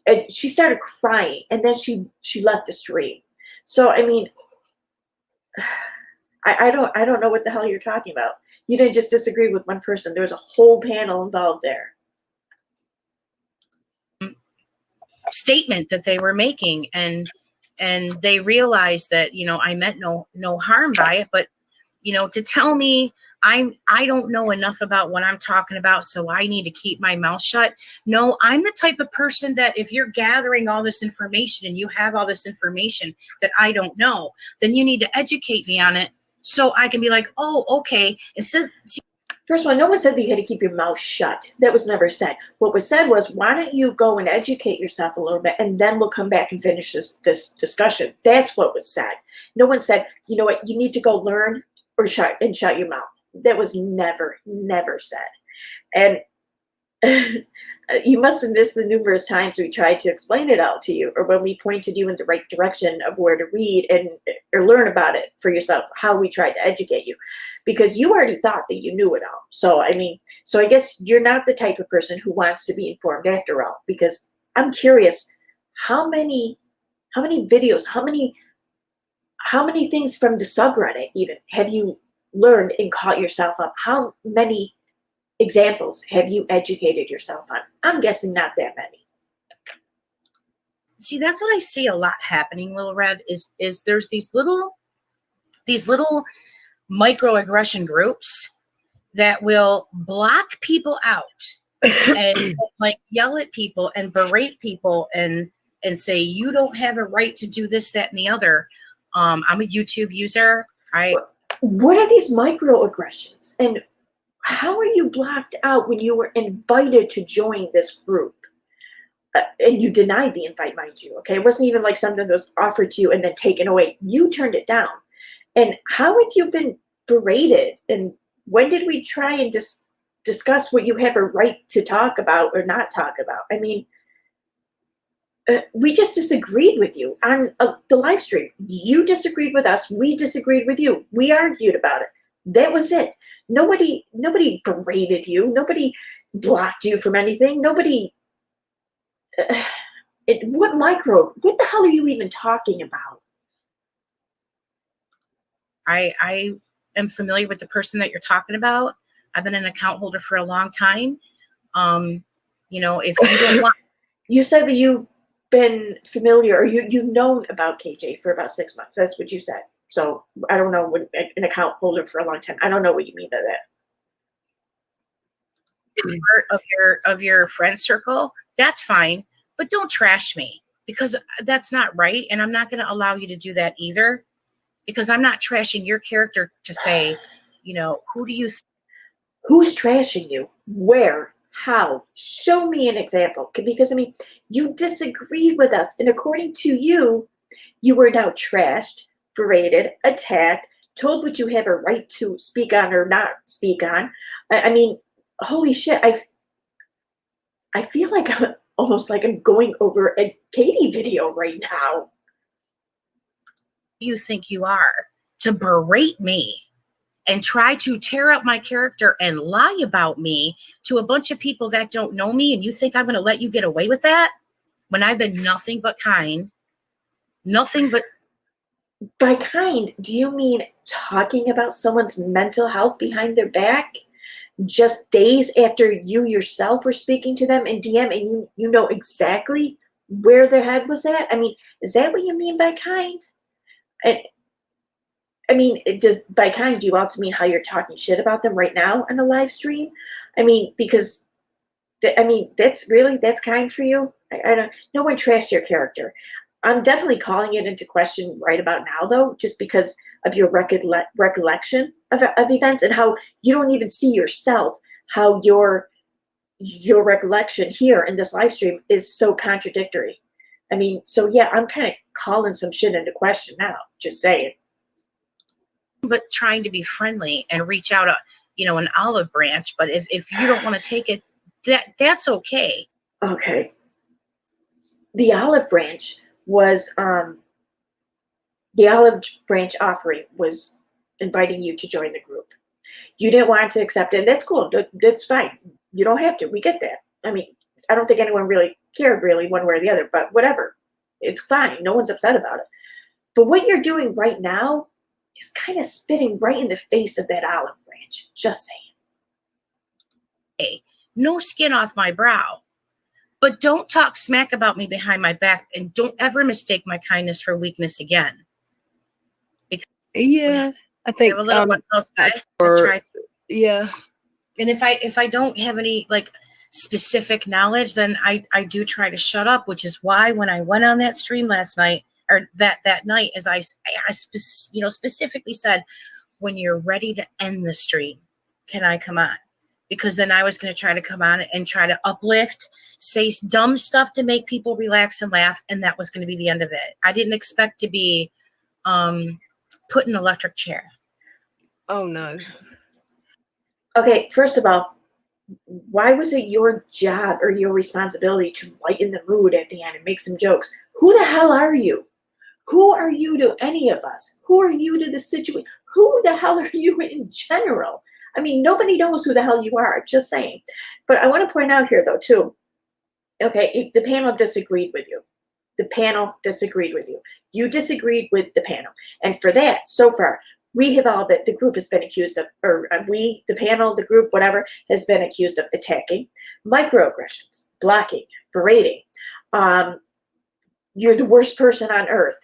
And she started crying, and then she left the stream. So, I mean, I don't know what the hell you're talking about. You didn't just disagree with one person. There was a whole panel involved there. Statement that they were making, and they realized that, I meant no harm by it, but, to tell me I don't know enough about what I'm talking about, so I need to keep my mouth shut. No, I'm the type of person that if you're gathering all this information and you have all this information that I don't know, then you need to educate me on it so I can be like, oh, okay. First of all, no one said that you had to keep your mouth shut. That was never said. What was said was, why don't you go and educate yourself a little bit, and then we'll come back and finish this discussion. That's what was said. No one said, you know what, you need to go learn or shut your mouth. That was never said. And you must have missed the numerous times we tried to explain it all to you, or when we pointed you in the right direction of where to read or learn about it for yourself, how we tried to educate you, because you already thought that you knew it all. So, I mean, I guess you're not the type of person who wants to be informed after all, because I'm curious, how many videos, how many things from the subreddit even have you learned and caught yourself up? How many examples have you educated yourself on? I'm guessing not that many. See, that's what I see a lot happening, Lil Red, is there's these little microaggression groups that will block people out and like yell at people and berate people and say, you don't have a right to do this, that, and the other. I'm a YouTube user. What are these microaggressions? And how are you blocked out when you were invited to join this group? And you denied the invite, mind you, okay? It wasn't even like something that was offered to you and then taken away. You turned it down. And how have you been berated? And when did we try and discuss what you have a right to talk about or not talk about? I mean, we just disagreed with you on the live stream. You disagreed with us. We disagreed with you. We argued about it. That was it. Nobody berated you. Nobody blocked you from anything. Nobody. What the hell are you even talking about? I am familiar with the person that you're talking about. I've been an account holder for a long time. You know, if you don't want, you said that you've been familiar or you've known about KJ for about 6 months. That's what you said. So I don't know what an account holder for a long time. I don't know what you mean by that. Part of your friend circle, that's fine, but don't trash me, because that's not right, and I'm not going to allow you to do that either, because I'm not trashing your character to say, you know, who's trashing you? Where? How? Show me an example. Because I mean, you disagreed with us, and according to you, you were now trashed, berated, attacked, told what you have a right to speak on or not speak on. I mean, holy shit! I feel like I'm going over a Katie video right now. you think you are to berate me and try to tear up my character and lie about me to a bunch of people that don't know me, and you think I'm going to let you get away with that when I've been nothing but kind? Nothing but. By kind, do you mean talking about someone's mental health behind their back just days after you yourself were speaking to them in DM, and you know exactly where their head was at? I mean, is that what you mean by kind? And I mean, does by kind, do you also mean how you're talking shit about them right now on a live stream? I mean, because that's kind for you. I don't. No one trashed your character. I'm definitely calling it into question right about now, though, just because of your recollection of events and how you don't even see yourself, how your recollection here in this live stream is so contradictory. I mean, so yeah, I'm kind of calling some shit into question now. Just saying. But trying to be friendly and reach out an olive branch. But if you don't want to take it, that's okay. Okay. The olive branch was the olive branch offering was inviting you to join the group. You didn't want to accept it, and that's cool. That's fine. You don't have to. We get that. I mean, I don't think anyone really cared one way or the other, but whatever. It's fine. No one's upset about it. But what you're doing right now is kind of spitting right in the face of that olive branch. Just saying. Hey, no skin off my brow. But don't talk smack about me behind my back, and don't ever mistake my kindness for weakness again. Yeah, I think a little I try to. Yeah. And if I don't have any like specific knowledge, then I do try to shut up, which is why when I went on that stream last night, or that night, as I specifically said, when you're ready to end the stream, can I come on? Because then I was going to try to come on and try to uplift, say dumb stuff to make people relax and laugh, and that was going to be the end of it. I didn't expect to be put in an electric chair. Oh, no. Okay, first of all, why was it your job or your responsibility to lighten the mood at the end and make some jokes? Who the hell are you? Who are you to any of us? Who are you to the situation? Who the hell are you in general? I mean, nobody knows who the hell you are, just saying. But I want to point out here, though, too. Okay, the panel disagreed with you. The panel disagreed with you. You disagreed with the panel. And for that, so far, the group has been accused of, or we, the panel, the group, whatever, has been accused of attacking, microaggressions, blocking, berating. You're the worst person on earth.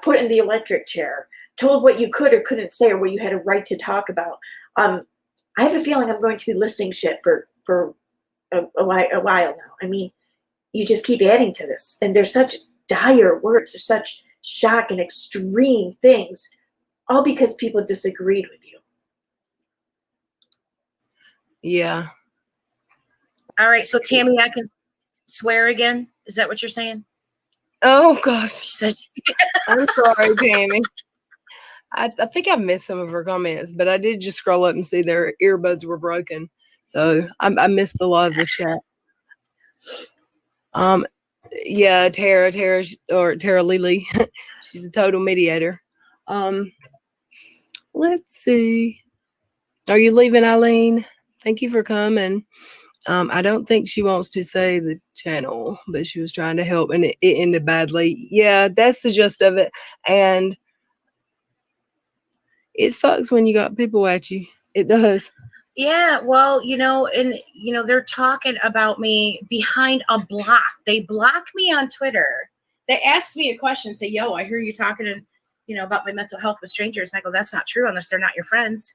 Put in the electric chair. Told what you could or couldn't say or what you had a right to talk about. I have a feeling I'm going to be listing shit for a while now. I mean, you just keep adding to this. And there's such dire words. There's such shock and extreme things. All because people disagreed with you. Yeah. All right. So, Tammy, I can swear again. Is that what you're saying? Oh, gosh. She said, I'm sorry, Tammy. I think I missed some of her comments, but I did just scroll up and see their earbuds were broken. So I missed a lot of the chat. Yeah, Tara Lily. She's a total mediator. Let's see. Are you leaving, Eileen? Thank you for coming. I don't think she wants to say the channel, but she was trying to help and it ended badly. Yeah, that's the gist of it. And it sucks when you got people at you. It does. Yeah, well, they're talking about me behind a block. They block me on Twitter. They asked me a question, say, yo, I hear you talking about my mental health with strangers. And I go, that's not true unless they're not your friends.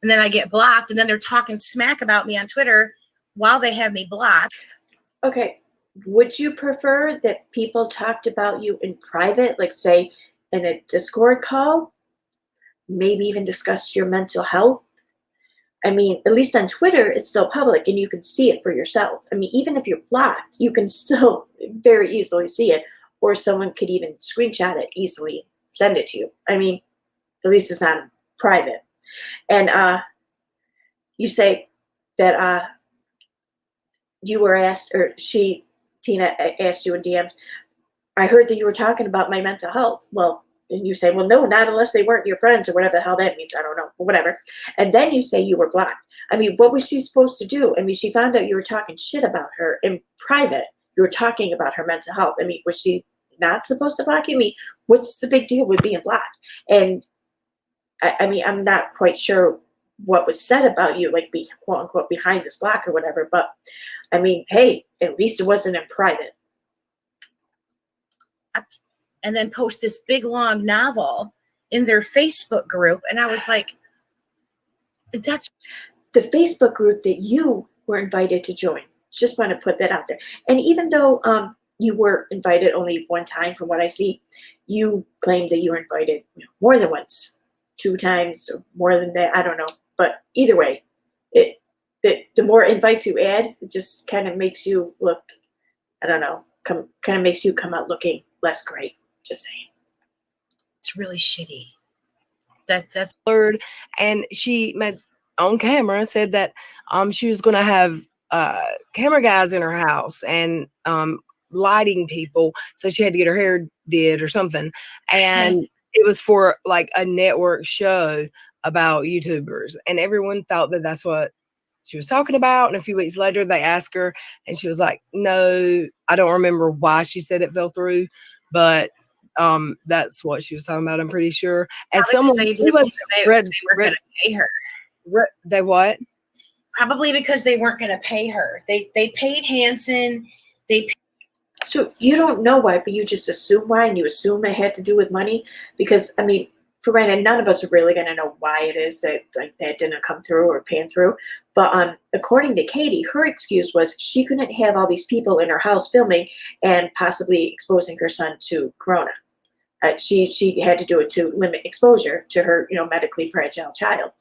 And then I get blocked, and then they're talking smack about me on Twitter while they have me blocked. Okay. Would you prefer that people talked about you in private, like say in a Discord call? Maybe even discuss your mental health? I mean, at least on Twitter, it's still public and you can see it for yourself. I mean, even if you're blocked, you can still very easily see it, or someone could even screenshot it easily, send it to you. I mean, at least it's not private. And you say that you were asked, or Tina asked you in DMs, I heard that you were talking about my mental health. Well, and you say, well, no, not unless they weren't your friends or whatever the hell that means. I don't know, but whatever. And then you say you were blocked. I mean, what was she supposed to do? I mean, she found out you were talking shit about her in private. You were talking about her mental health. I mean, was she not supposed to block you? I mean, what's the big deal with being blocked? And I mean, I'm not quite sure what was said about you, like quote unquote behind this block or whatever. But I mean, hey, at least it wasn't in private. And then post this big long novel in their Facebook group. And I was like, that's the Facebook group that you were invited to join. Just want to put that out there. And even though you were invited only one time, from what I see, you claimed that you were invited more than once, 2 times, or more than that. I don't know. But either way, the more invites you add, it just kind of makes you look, I don't know, kind of makes you come out looking less great. Just saying. It's really shitty. That's blurred. And she made on camera said that she was going to have camera guys in her house and lighting people, so she had to get her hair did or something. And it was for like a network show about YouTubers, and everyone thought that that's what she was talking about. And a few weeks later they asked her and she was like, no, I don't remember why she said it fell through, but that's what she was talking about, I'm pretty sure. And someone they weren't going to pay her. They what? Probably because they weren't going to pay her. They paid Hanson. So you don't know why, but you just assume why, and you assume it had to do with money. Because I mean, for granted, none of us are really going to know why it is that like that didn't come through or pan through. But according to Katie, her excuse was she couldn't have all these people in her house filming and possibly exposing her son to corona. She had to do it to limit exposure to her, medically fragile child.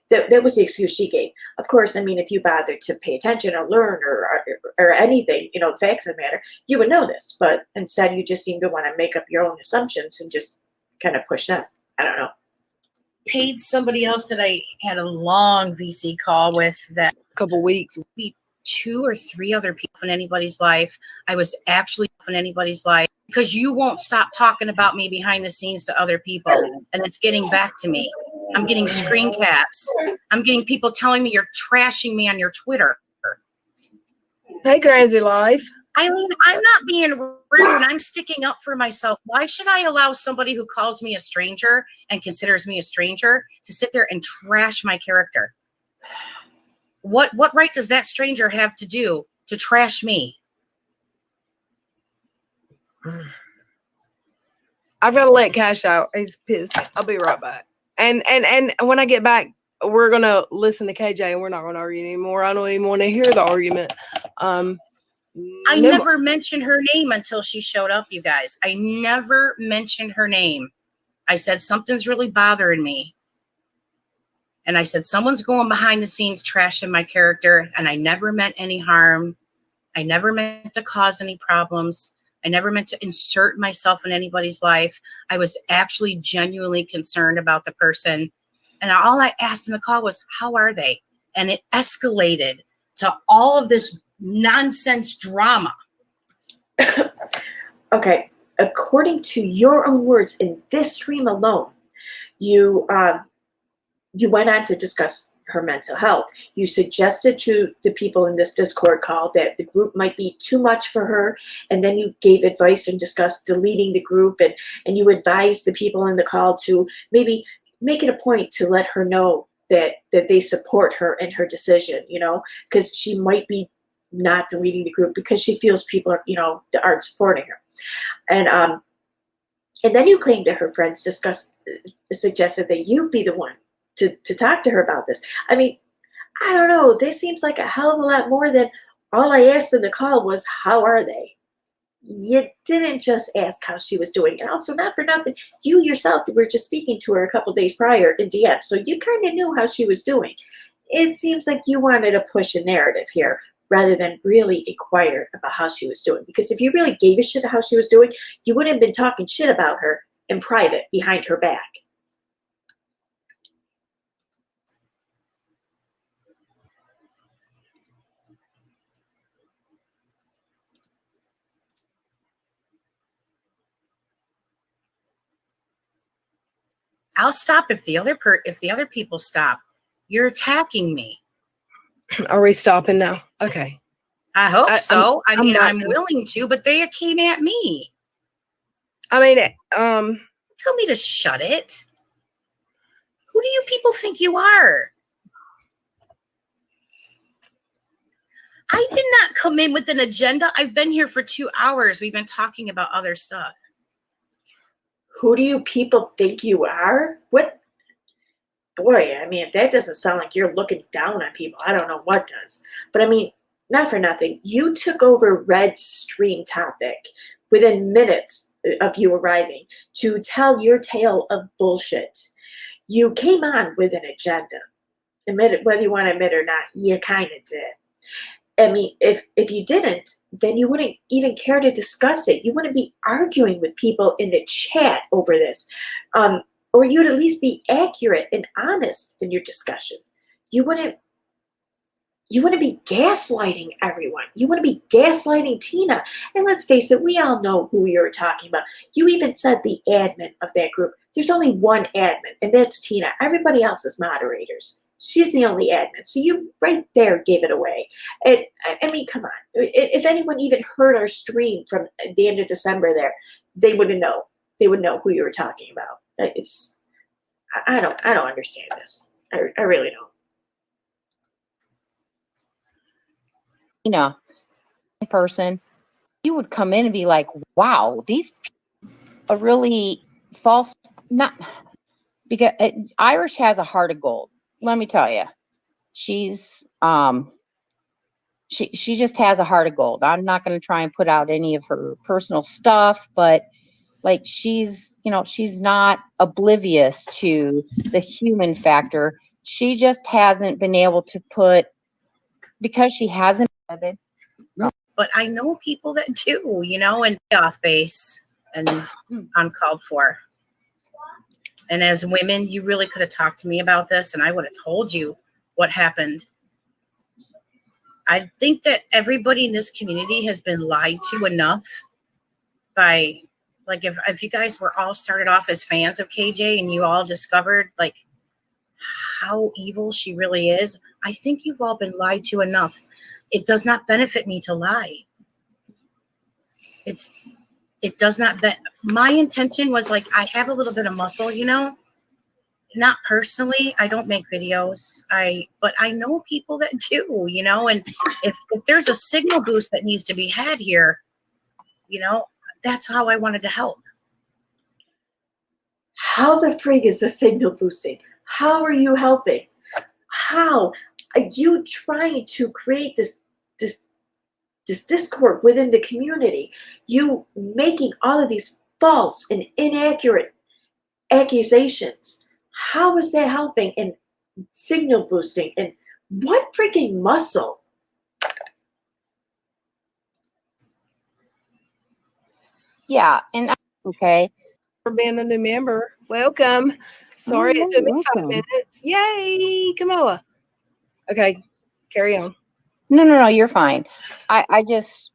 That was the excuse she gave. Of course, I mean, if you bothered to pay attention or learn or anything, the facts of the matter, you would know this. But instead, you just seem to want to make up your own assumptions and just kind of push them. I don't know. Paid somebody else that I had a long VC call with that couple weeks. 2 or 3 other people in anybody's life. I was actually in anybody's life because you won't stop talking about me behind the scenes to other people, and it's getting back to me. I'm getting screen caps. I'm getting people telling me you're trashing me on your Twitter. Hey, crazy life. Eileen, I'm not being rude. I'm sticking up for myself. Why should I allow somebody who calls me a stranger and considers me a stranger to sit there and trash my character? What right does that stranger have to do to trash me? I've got to let Cash out. He's pissed. I'll be right back. And when I get back, we're going to listen to KJ and we're not going to argue anymore. I don't even want to hear the argument. I never mentioned her name until she showed up, you guys. I never mentioned her name. I said, something's really bothering me. And I said, someone's going behind the scenes trashing my character. And I never meant any harm. I never meant to cause any problems. I never meant to insert myself in anybody's life. I was actually genuinely concerned about the person. And all I asked in the call was, how are they? And it escalated to all of this nonsense drama. Okay, according to your own words in this stream alone, you went on to discuss her mental health. You suggested to the people in this Discord call that the group might be too much for her, and then you gave advice and discussed deleting the group, and you advised the people in the call to maybe make it a point to let her know that they support her in her decision, you know, because she might be not deleting the group because she feels people are, you know, aren't supporting her. And then you claimed that her friends suggested that you be the one to talk to her about this. I mean, I don't know. This seems like a hell of a lot more than all I asked in the call was, how are they? You didn't just ask how she was doing. And also, not for nothing, you yourself were just speaking to her a couple days prior in DM. So you kind of knew how she was doing. It seems like you wanted to push a narrative here rather than really inquire about how she was doing. Because if you really gave a shit how she was doing, you wouldn't have been talking shit about her in private behind her back. I'll stop if the other people stop. You're attacking me. Are we stopping now? Okay. I hope so. I'm not willing to, but they came at me. I mean, Tell me to shut it. Who do you people think you are? I did not come in with an agenda. I've been here for 2 hours. We've been talking about other stuff. Who do you people think you are? What? Boy, I mean, that doesn't sound like you're looking down on people. I don't know what does. But I mean, not for nothing. You took over Red's stream topic within minutes of you arriving to tell your tale of bullshit. You came on with an agenda. Admit it, whether you want to admit it or not, you kind of did. I mean, if you didn't, then you wouldn't even care to discuss it. You wouldn't be arguing with people in the chat over this. Or you'd at least be accurate and honest in your discussion. You wouldn't be gaslighting everyone. You wouldn't be gaslighting Tina. And let's face it, we all know who you're talking about. You even said the admin of that group. There's only one admin, and that's Tina. Everybody else is moderators. She's the only admin. So you right there gave it away. And I mean, come on. If anyone even heard our stream from the end of December there, they wouldn't know. They would know who you were talking about. It's, I don't understand this. I really don't. You know, in person, you would come in and be like, wow, these people are really false. Not because Irish has a heart of gold. Let me tell you, she's she just has a heart of gold. I'm not going to try and put out any of her personal stuff, but like she's not oblivious to the human factor. She just hasn't been able to put, because she hasn't. But I know people that do, you know, and off base and uncalled for. And as women, you really could have talked to me about this, and I would have told you what happened. I think that everybody in this community has been lied to enough by, like, if you guys were all started off as fans of KJ and you all discovered, like, how evil she really is, I think you've all been lied to enough. It does not benefit me to lie. It does not. My intention was, like, I have a little bit of muscle, you know, not personally. I don't make videos. But I know people that do, you know, and if there's a signal boost that needs to be had here, you know, that's how I wanted to help. How the frig is the signal boosting? How are you helping? How are you trying to create this discord within the community? You making all of these false and inaccurate accusations. How is that helping in signal boosting? And what freaking muscle? Yeah, and okay. For being a new member. Welcome. Sorry it took me 5 welcome. minutes. Yay, Camilla. Okay, carry on. No, you're fine. I just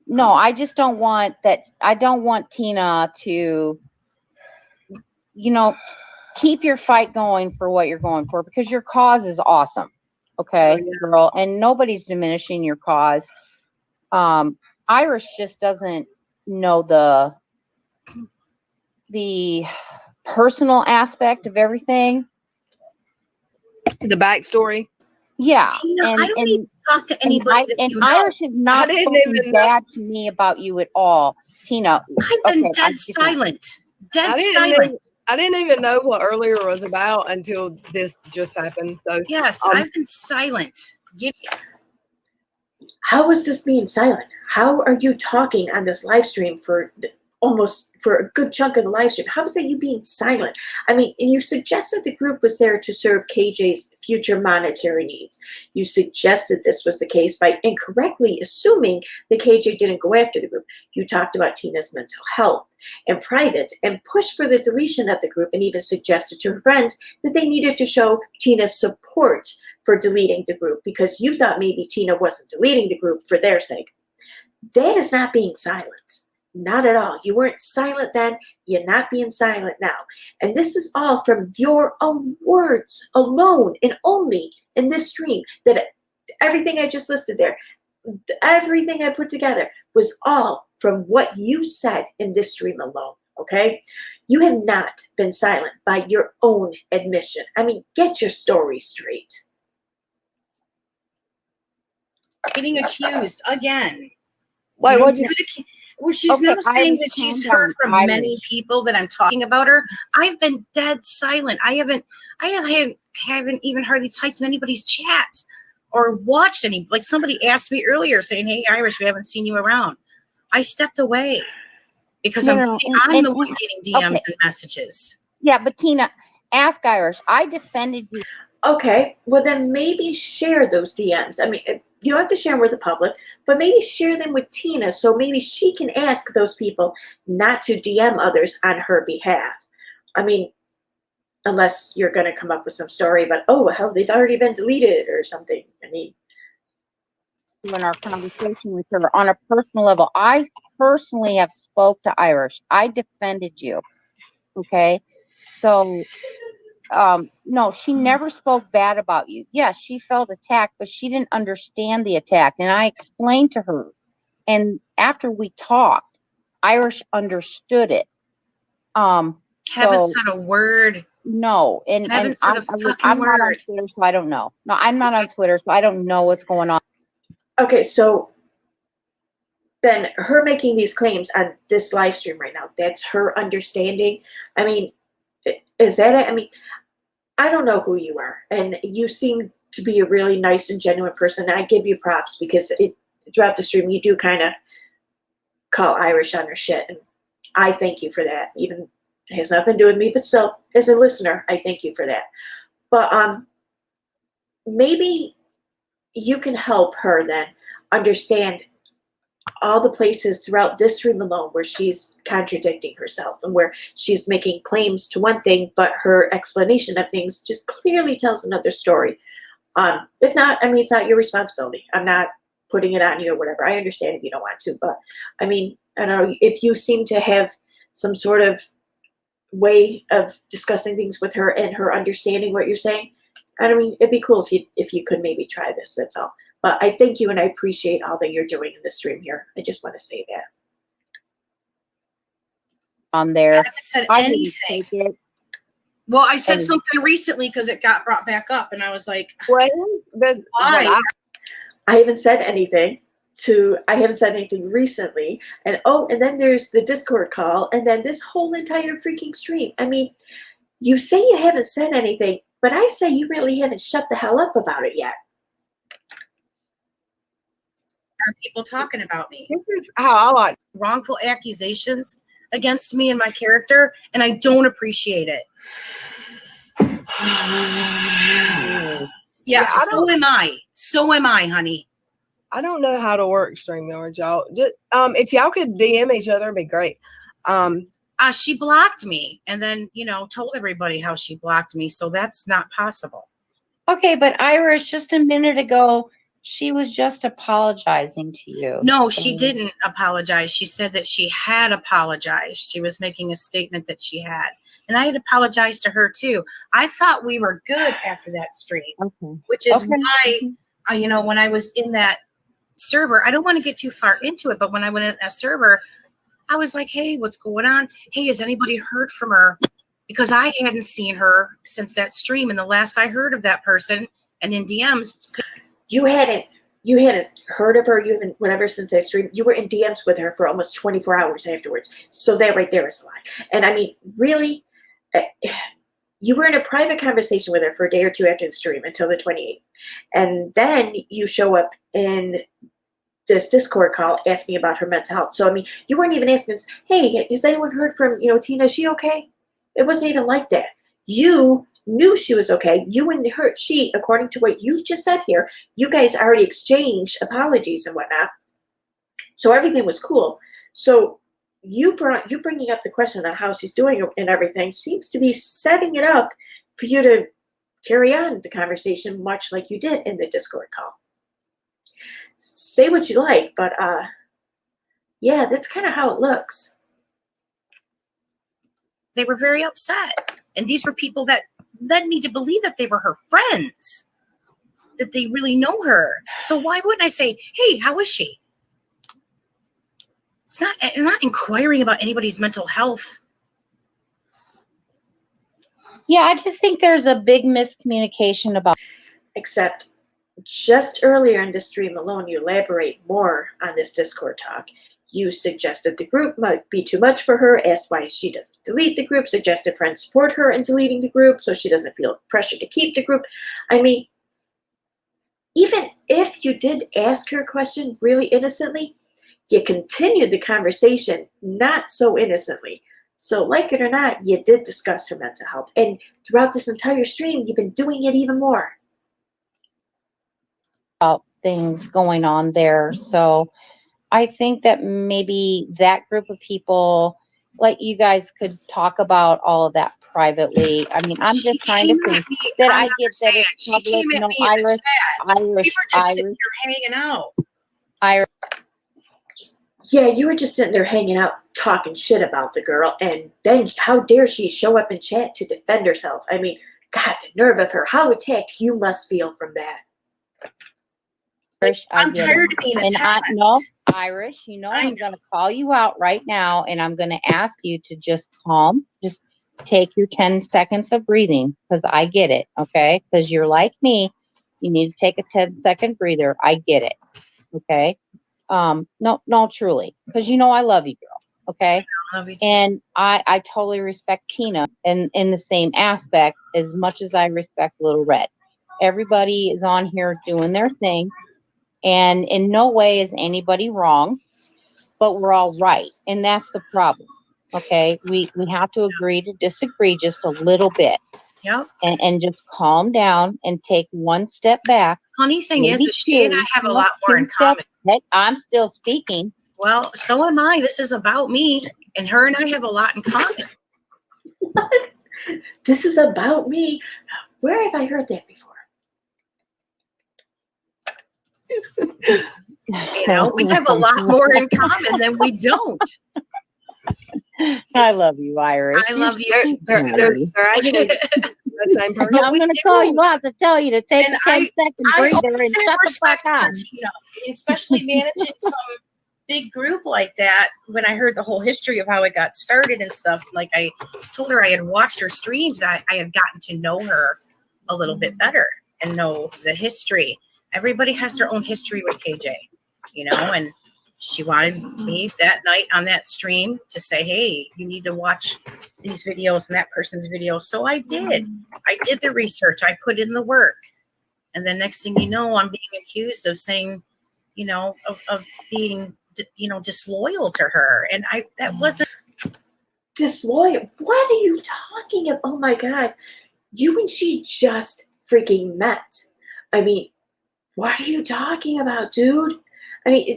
don't want that. I don't want Tina to, keep your fight going for what you're going for, because your cause is awesome. Okay, girl, and nobody's diminishing your cause. Irish just doesn't know the personal aspect of everything. The backstory. Yeah, Tina, I don't need to talk to anybody. And Irish is not spoken bad to me about you at all, Tina. I've been dead silent. Dead silent. I didn't even know what earlier was about until this just happened. So yes, I've been silent. How is this being silent? How are you talking on this live stream for a good chunk of the live stream? How is that you being silent? I mean, and you suggested the group was there to serve KJ's future monetary needs. You suggested this was the case by incorrectly assuming that KJ didn't go after the group. You talked about Tina's mental health in private and pushed for the deletion of the group, and even suggested to her friends that they needed to show Tina's support for deleting the group because you thought maybe Tina wasn't deleting the group for their sake. That is not being silent. Not at all. You weren't silent then. You're not being silent now. And this is all from your own words alone and only in this stream. That everything I just listed there, everything I put together was all from what you said in this stream alone. Okay? You have not been silent by your own admission. I mean, get your story straight. Getting accused again. Wait, well, she's now saying that she's heard from many people that I'm talking about her. I've been dead silent. I haven't even hardly typed in anybody's chats or watched any. Like somebody asked me earlier saying, "Hey, Irish, we haven't seen you around." I stepped away because I'm the one getting DMs and messages. Yeah, but Tina, ask Irish. I defended you. Okay, well then maybe share those DMs. I mean, you don't have to share them with the public, but maybe share them with Tina so maybe she can ask those people not to DM others on her behalf. I mean, unless you're going to come up with some story about, oh, well, they've already been deleted or something. I mean, in our conversation with her on a personal level, I personally have spoke to Irish. I defended you. Okay, so no, she never spoke bad about you. Yes, she felt attacked, but she didn't understand the attack, and I explained to her. And after we talked, Irish understood it. Haven't said a word. No, and I'm not on Twitter, so I don't know. No, I'm not on Twitter, so I don't know what's going on. Okay, so then her making these claims on this live stream right now, that's her understanding. I mean, is that it? I mean, I don't know who you are, and you seem to be a really nice and genuine person. And I give you props because throughout the stream you do kind of call Irish on her shit, and I thank you for that. Even it has nothing to do with me, but still, as a listener, I thank you for that. But maybe you can help her then understand all the places throughout this stream alone where she's contradicting herself and where she's making claims to one thing, but her explanation of things just clearly tells another story. If not, I mean, it's not your responsibility. I'm not putting it on you or whatever. I understand if you don't want to, but I mean, I don't know, if you seem to have some sort of way of discussing things with her and her understanding what you're saying, I mean, it'd be cool if you could maybe try this, that's all. But I thank you and I appreciate all that you're doing in the stream here. I just want to say that. On there. I haven't said anything. Well, I said something recently because it got brought back up, and I was like, why? I haven't said anything. I haven't said anything recently. And and then there's the Discord call, and then this whole entire freaking stream. I mean, you say you haven't said anything, but I say you really haven't shut the hell up about it yet. Are people talking about me? This is how I like wrongful accusations against me and my character, and I don't appreciate it. Yeah, so am I. So am I, honey. I don't know how to work StreamYard, y'all. Just, if y'all could DM each other, it'd be great. She blocked me and then, told everybody how she blocked me. So that's not possible. Okay, but Irish, just a minute ago, she was just apologizing to you. No, So- she didn't apologize. She said that she had apologized. She was making a statement that she had. And I had apologized to her too. I thought we were good after that stream, Okay. which is Okay. why, when I was in that server, I don't want to get too far into it, but when I went in that server, I was like, hey, what's going on? Hey, has anybody heard from her? Because I hadn't seen her since that stream. And the last I heard of that person and in DMs. You hadn't heard of her, you haven't, whatever, since I streamed. You were in DMs with her for almost 24 hours afterwards. So that right there is a lie. And I mean, really, you were in a private conversation with her for a day or two after the stream until the 28th. And then you show up in this Discord call asking about her mental health. So, I mean, you weren't even asking us, hey, has anyone heard from, Tina, is she okay? It wasn't even like that. You knew she was okay. You and her, she, according to what you just said here, you guys already exchanged apologies and whatnot. So everything was cool. So you bringing up the question on how she's doing and everything seems to be setting it up for you to carry on the conversation much like you did in the Discord call. Say what you like, but yeah, that's kind of how it looks. They were very upset. And these were people that led me to believe that they were her friends, that they really know her. So why wouldn't I say, hey, how is she? I'm not inquiring about anybody's mental health. Yeah, I just think there's a big miscommunication about. Except just earlier in the stream alone, you elaborate more on this Discord talk. You suggested the group might be too much for her, asked why she doesn't delete the group, suggested friends support her in deleting the group so she doesn't feel pressure to keep the group. I mean, even if you did ask her a question really innocently, you continued the conversation not so innocently. So like it or not, you did discuss her mental health. And throughout this entire stream, you've been doing it even more. Things going on there. So I think that maybe that group of people, like you guys could talk about all of that privately. I mean, I'm just trying to think that I get that it's She public. came at No, me in the Irish, chat. We were just sitting Irish, here hanging out. Irish. Yeah, you were just sitting there hanging out, talking shit about the girl, and then how dare she show up in chat to defend herself? I mean, God, the nerve of her. How attacked you must feel from that. Irish, I'm tired of being attacked. No, Irish, I'm going to call you out right now, and I'm going to ask you to just take your 10 seconds of breathing, because I get it, okay? Because you're like me. You need to take a 10-second breather. I get it, okay? No, truly, because I love you, girl, okay? I love you too. And I totally respect Tina in the same aspect as much as I respect Little Red. Everybody is on here doing their thing. And in no way is anybody wrong, but we're all right. And that's the problem. Okay. We have to agree to disagree just a little bit. Yep. And just calm down and take one step back. Funny thing is that she and I have a lot more in common. I'm still speaking. Well, so am I. This is about me. And her and I have a lot in common. What? This is about me? Where have I heard that before? We have a lot more in common than we don't. I love you, Irish. I love you. They're actually the same person. I'm going to call you out to tell you to take And a 10-second breather and shut the fuck up. Especially managing some big group like that. When I heard the whole history of how it got started and stuff, like I told her I had watched her streams, that I had gotten to know her a little bit better and know the history. Everybody has their own history with KJ, and she wanted me that night on that stream to say, hey, you need to watch these videos and that person's videos. So I did. I did the research. I put in the work. And then next thing you know, I'm being accused of saying, of being, disloyal to her. And that wasn't. Disloyal? What are you talking about? Oh my God. You and she just freaking met. I mean, what are you talking about, dude? I mean,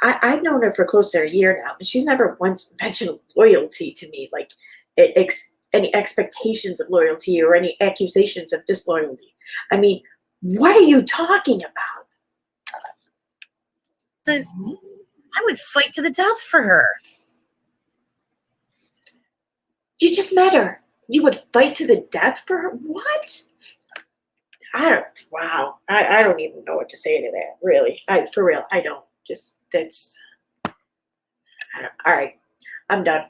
I've known her for close to a year now, and she's never once mentioned loyalty to me, like any expectations of loyalty or any accusations of disloyalty. I mean, what are you talking about? I would fight to the death for her. You just met her. You would fight to the death for her? What? Wow. I don't even know what to say to that, really. For real, I don't. Just, all right. I'm done.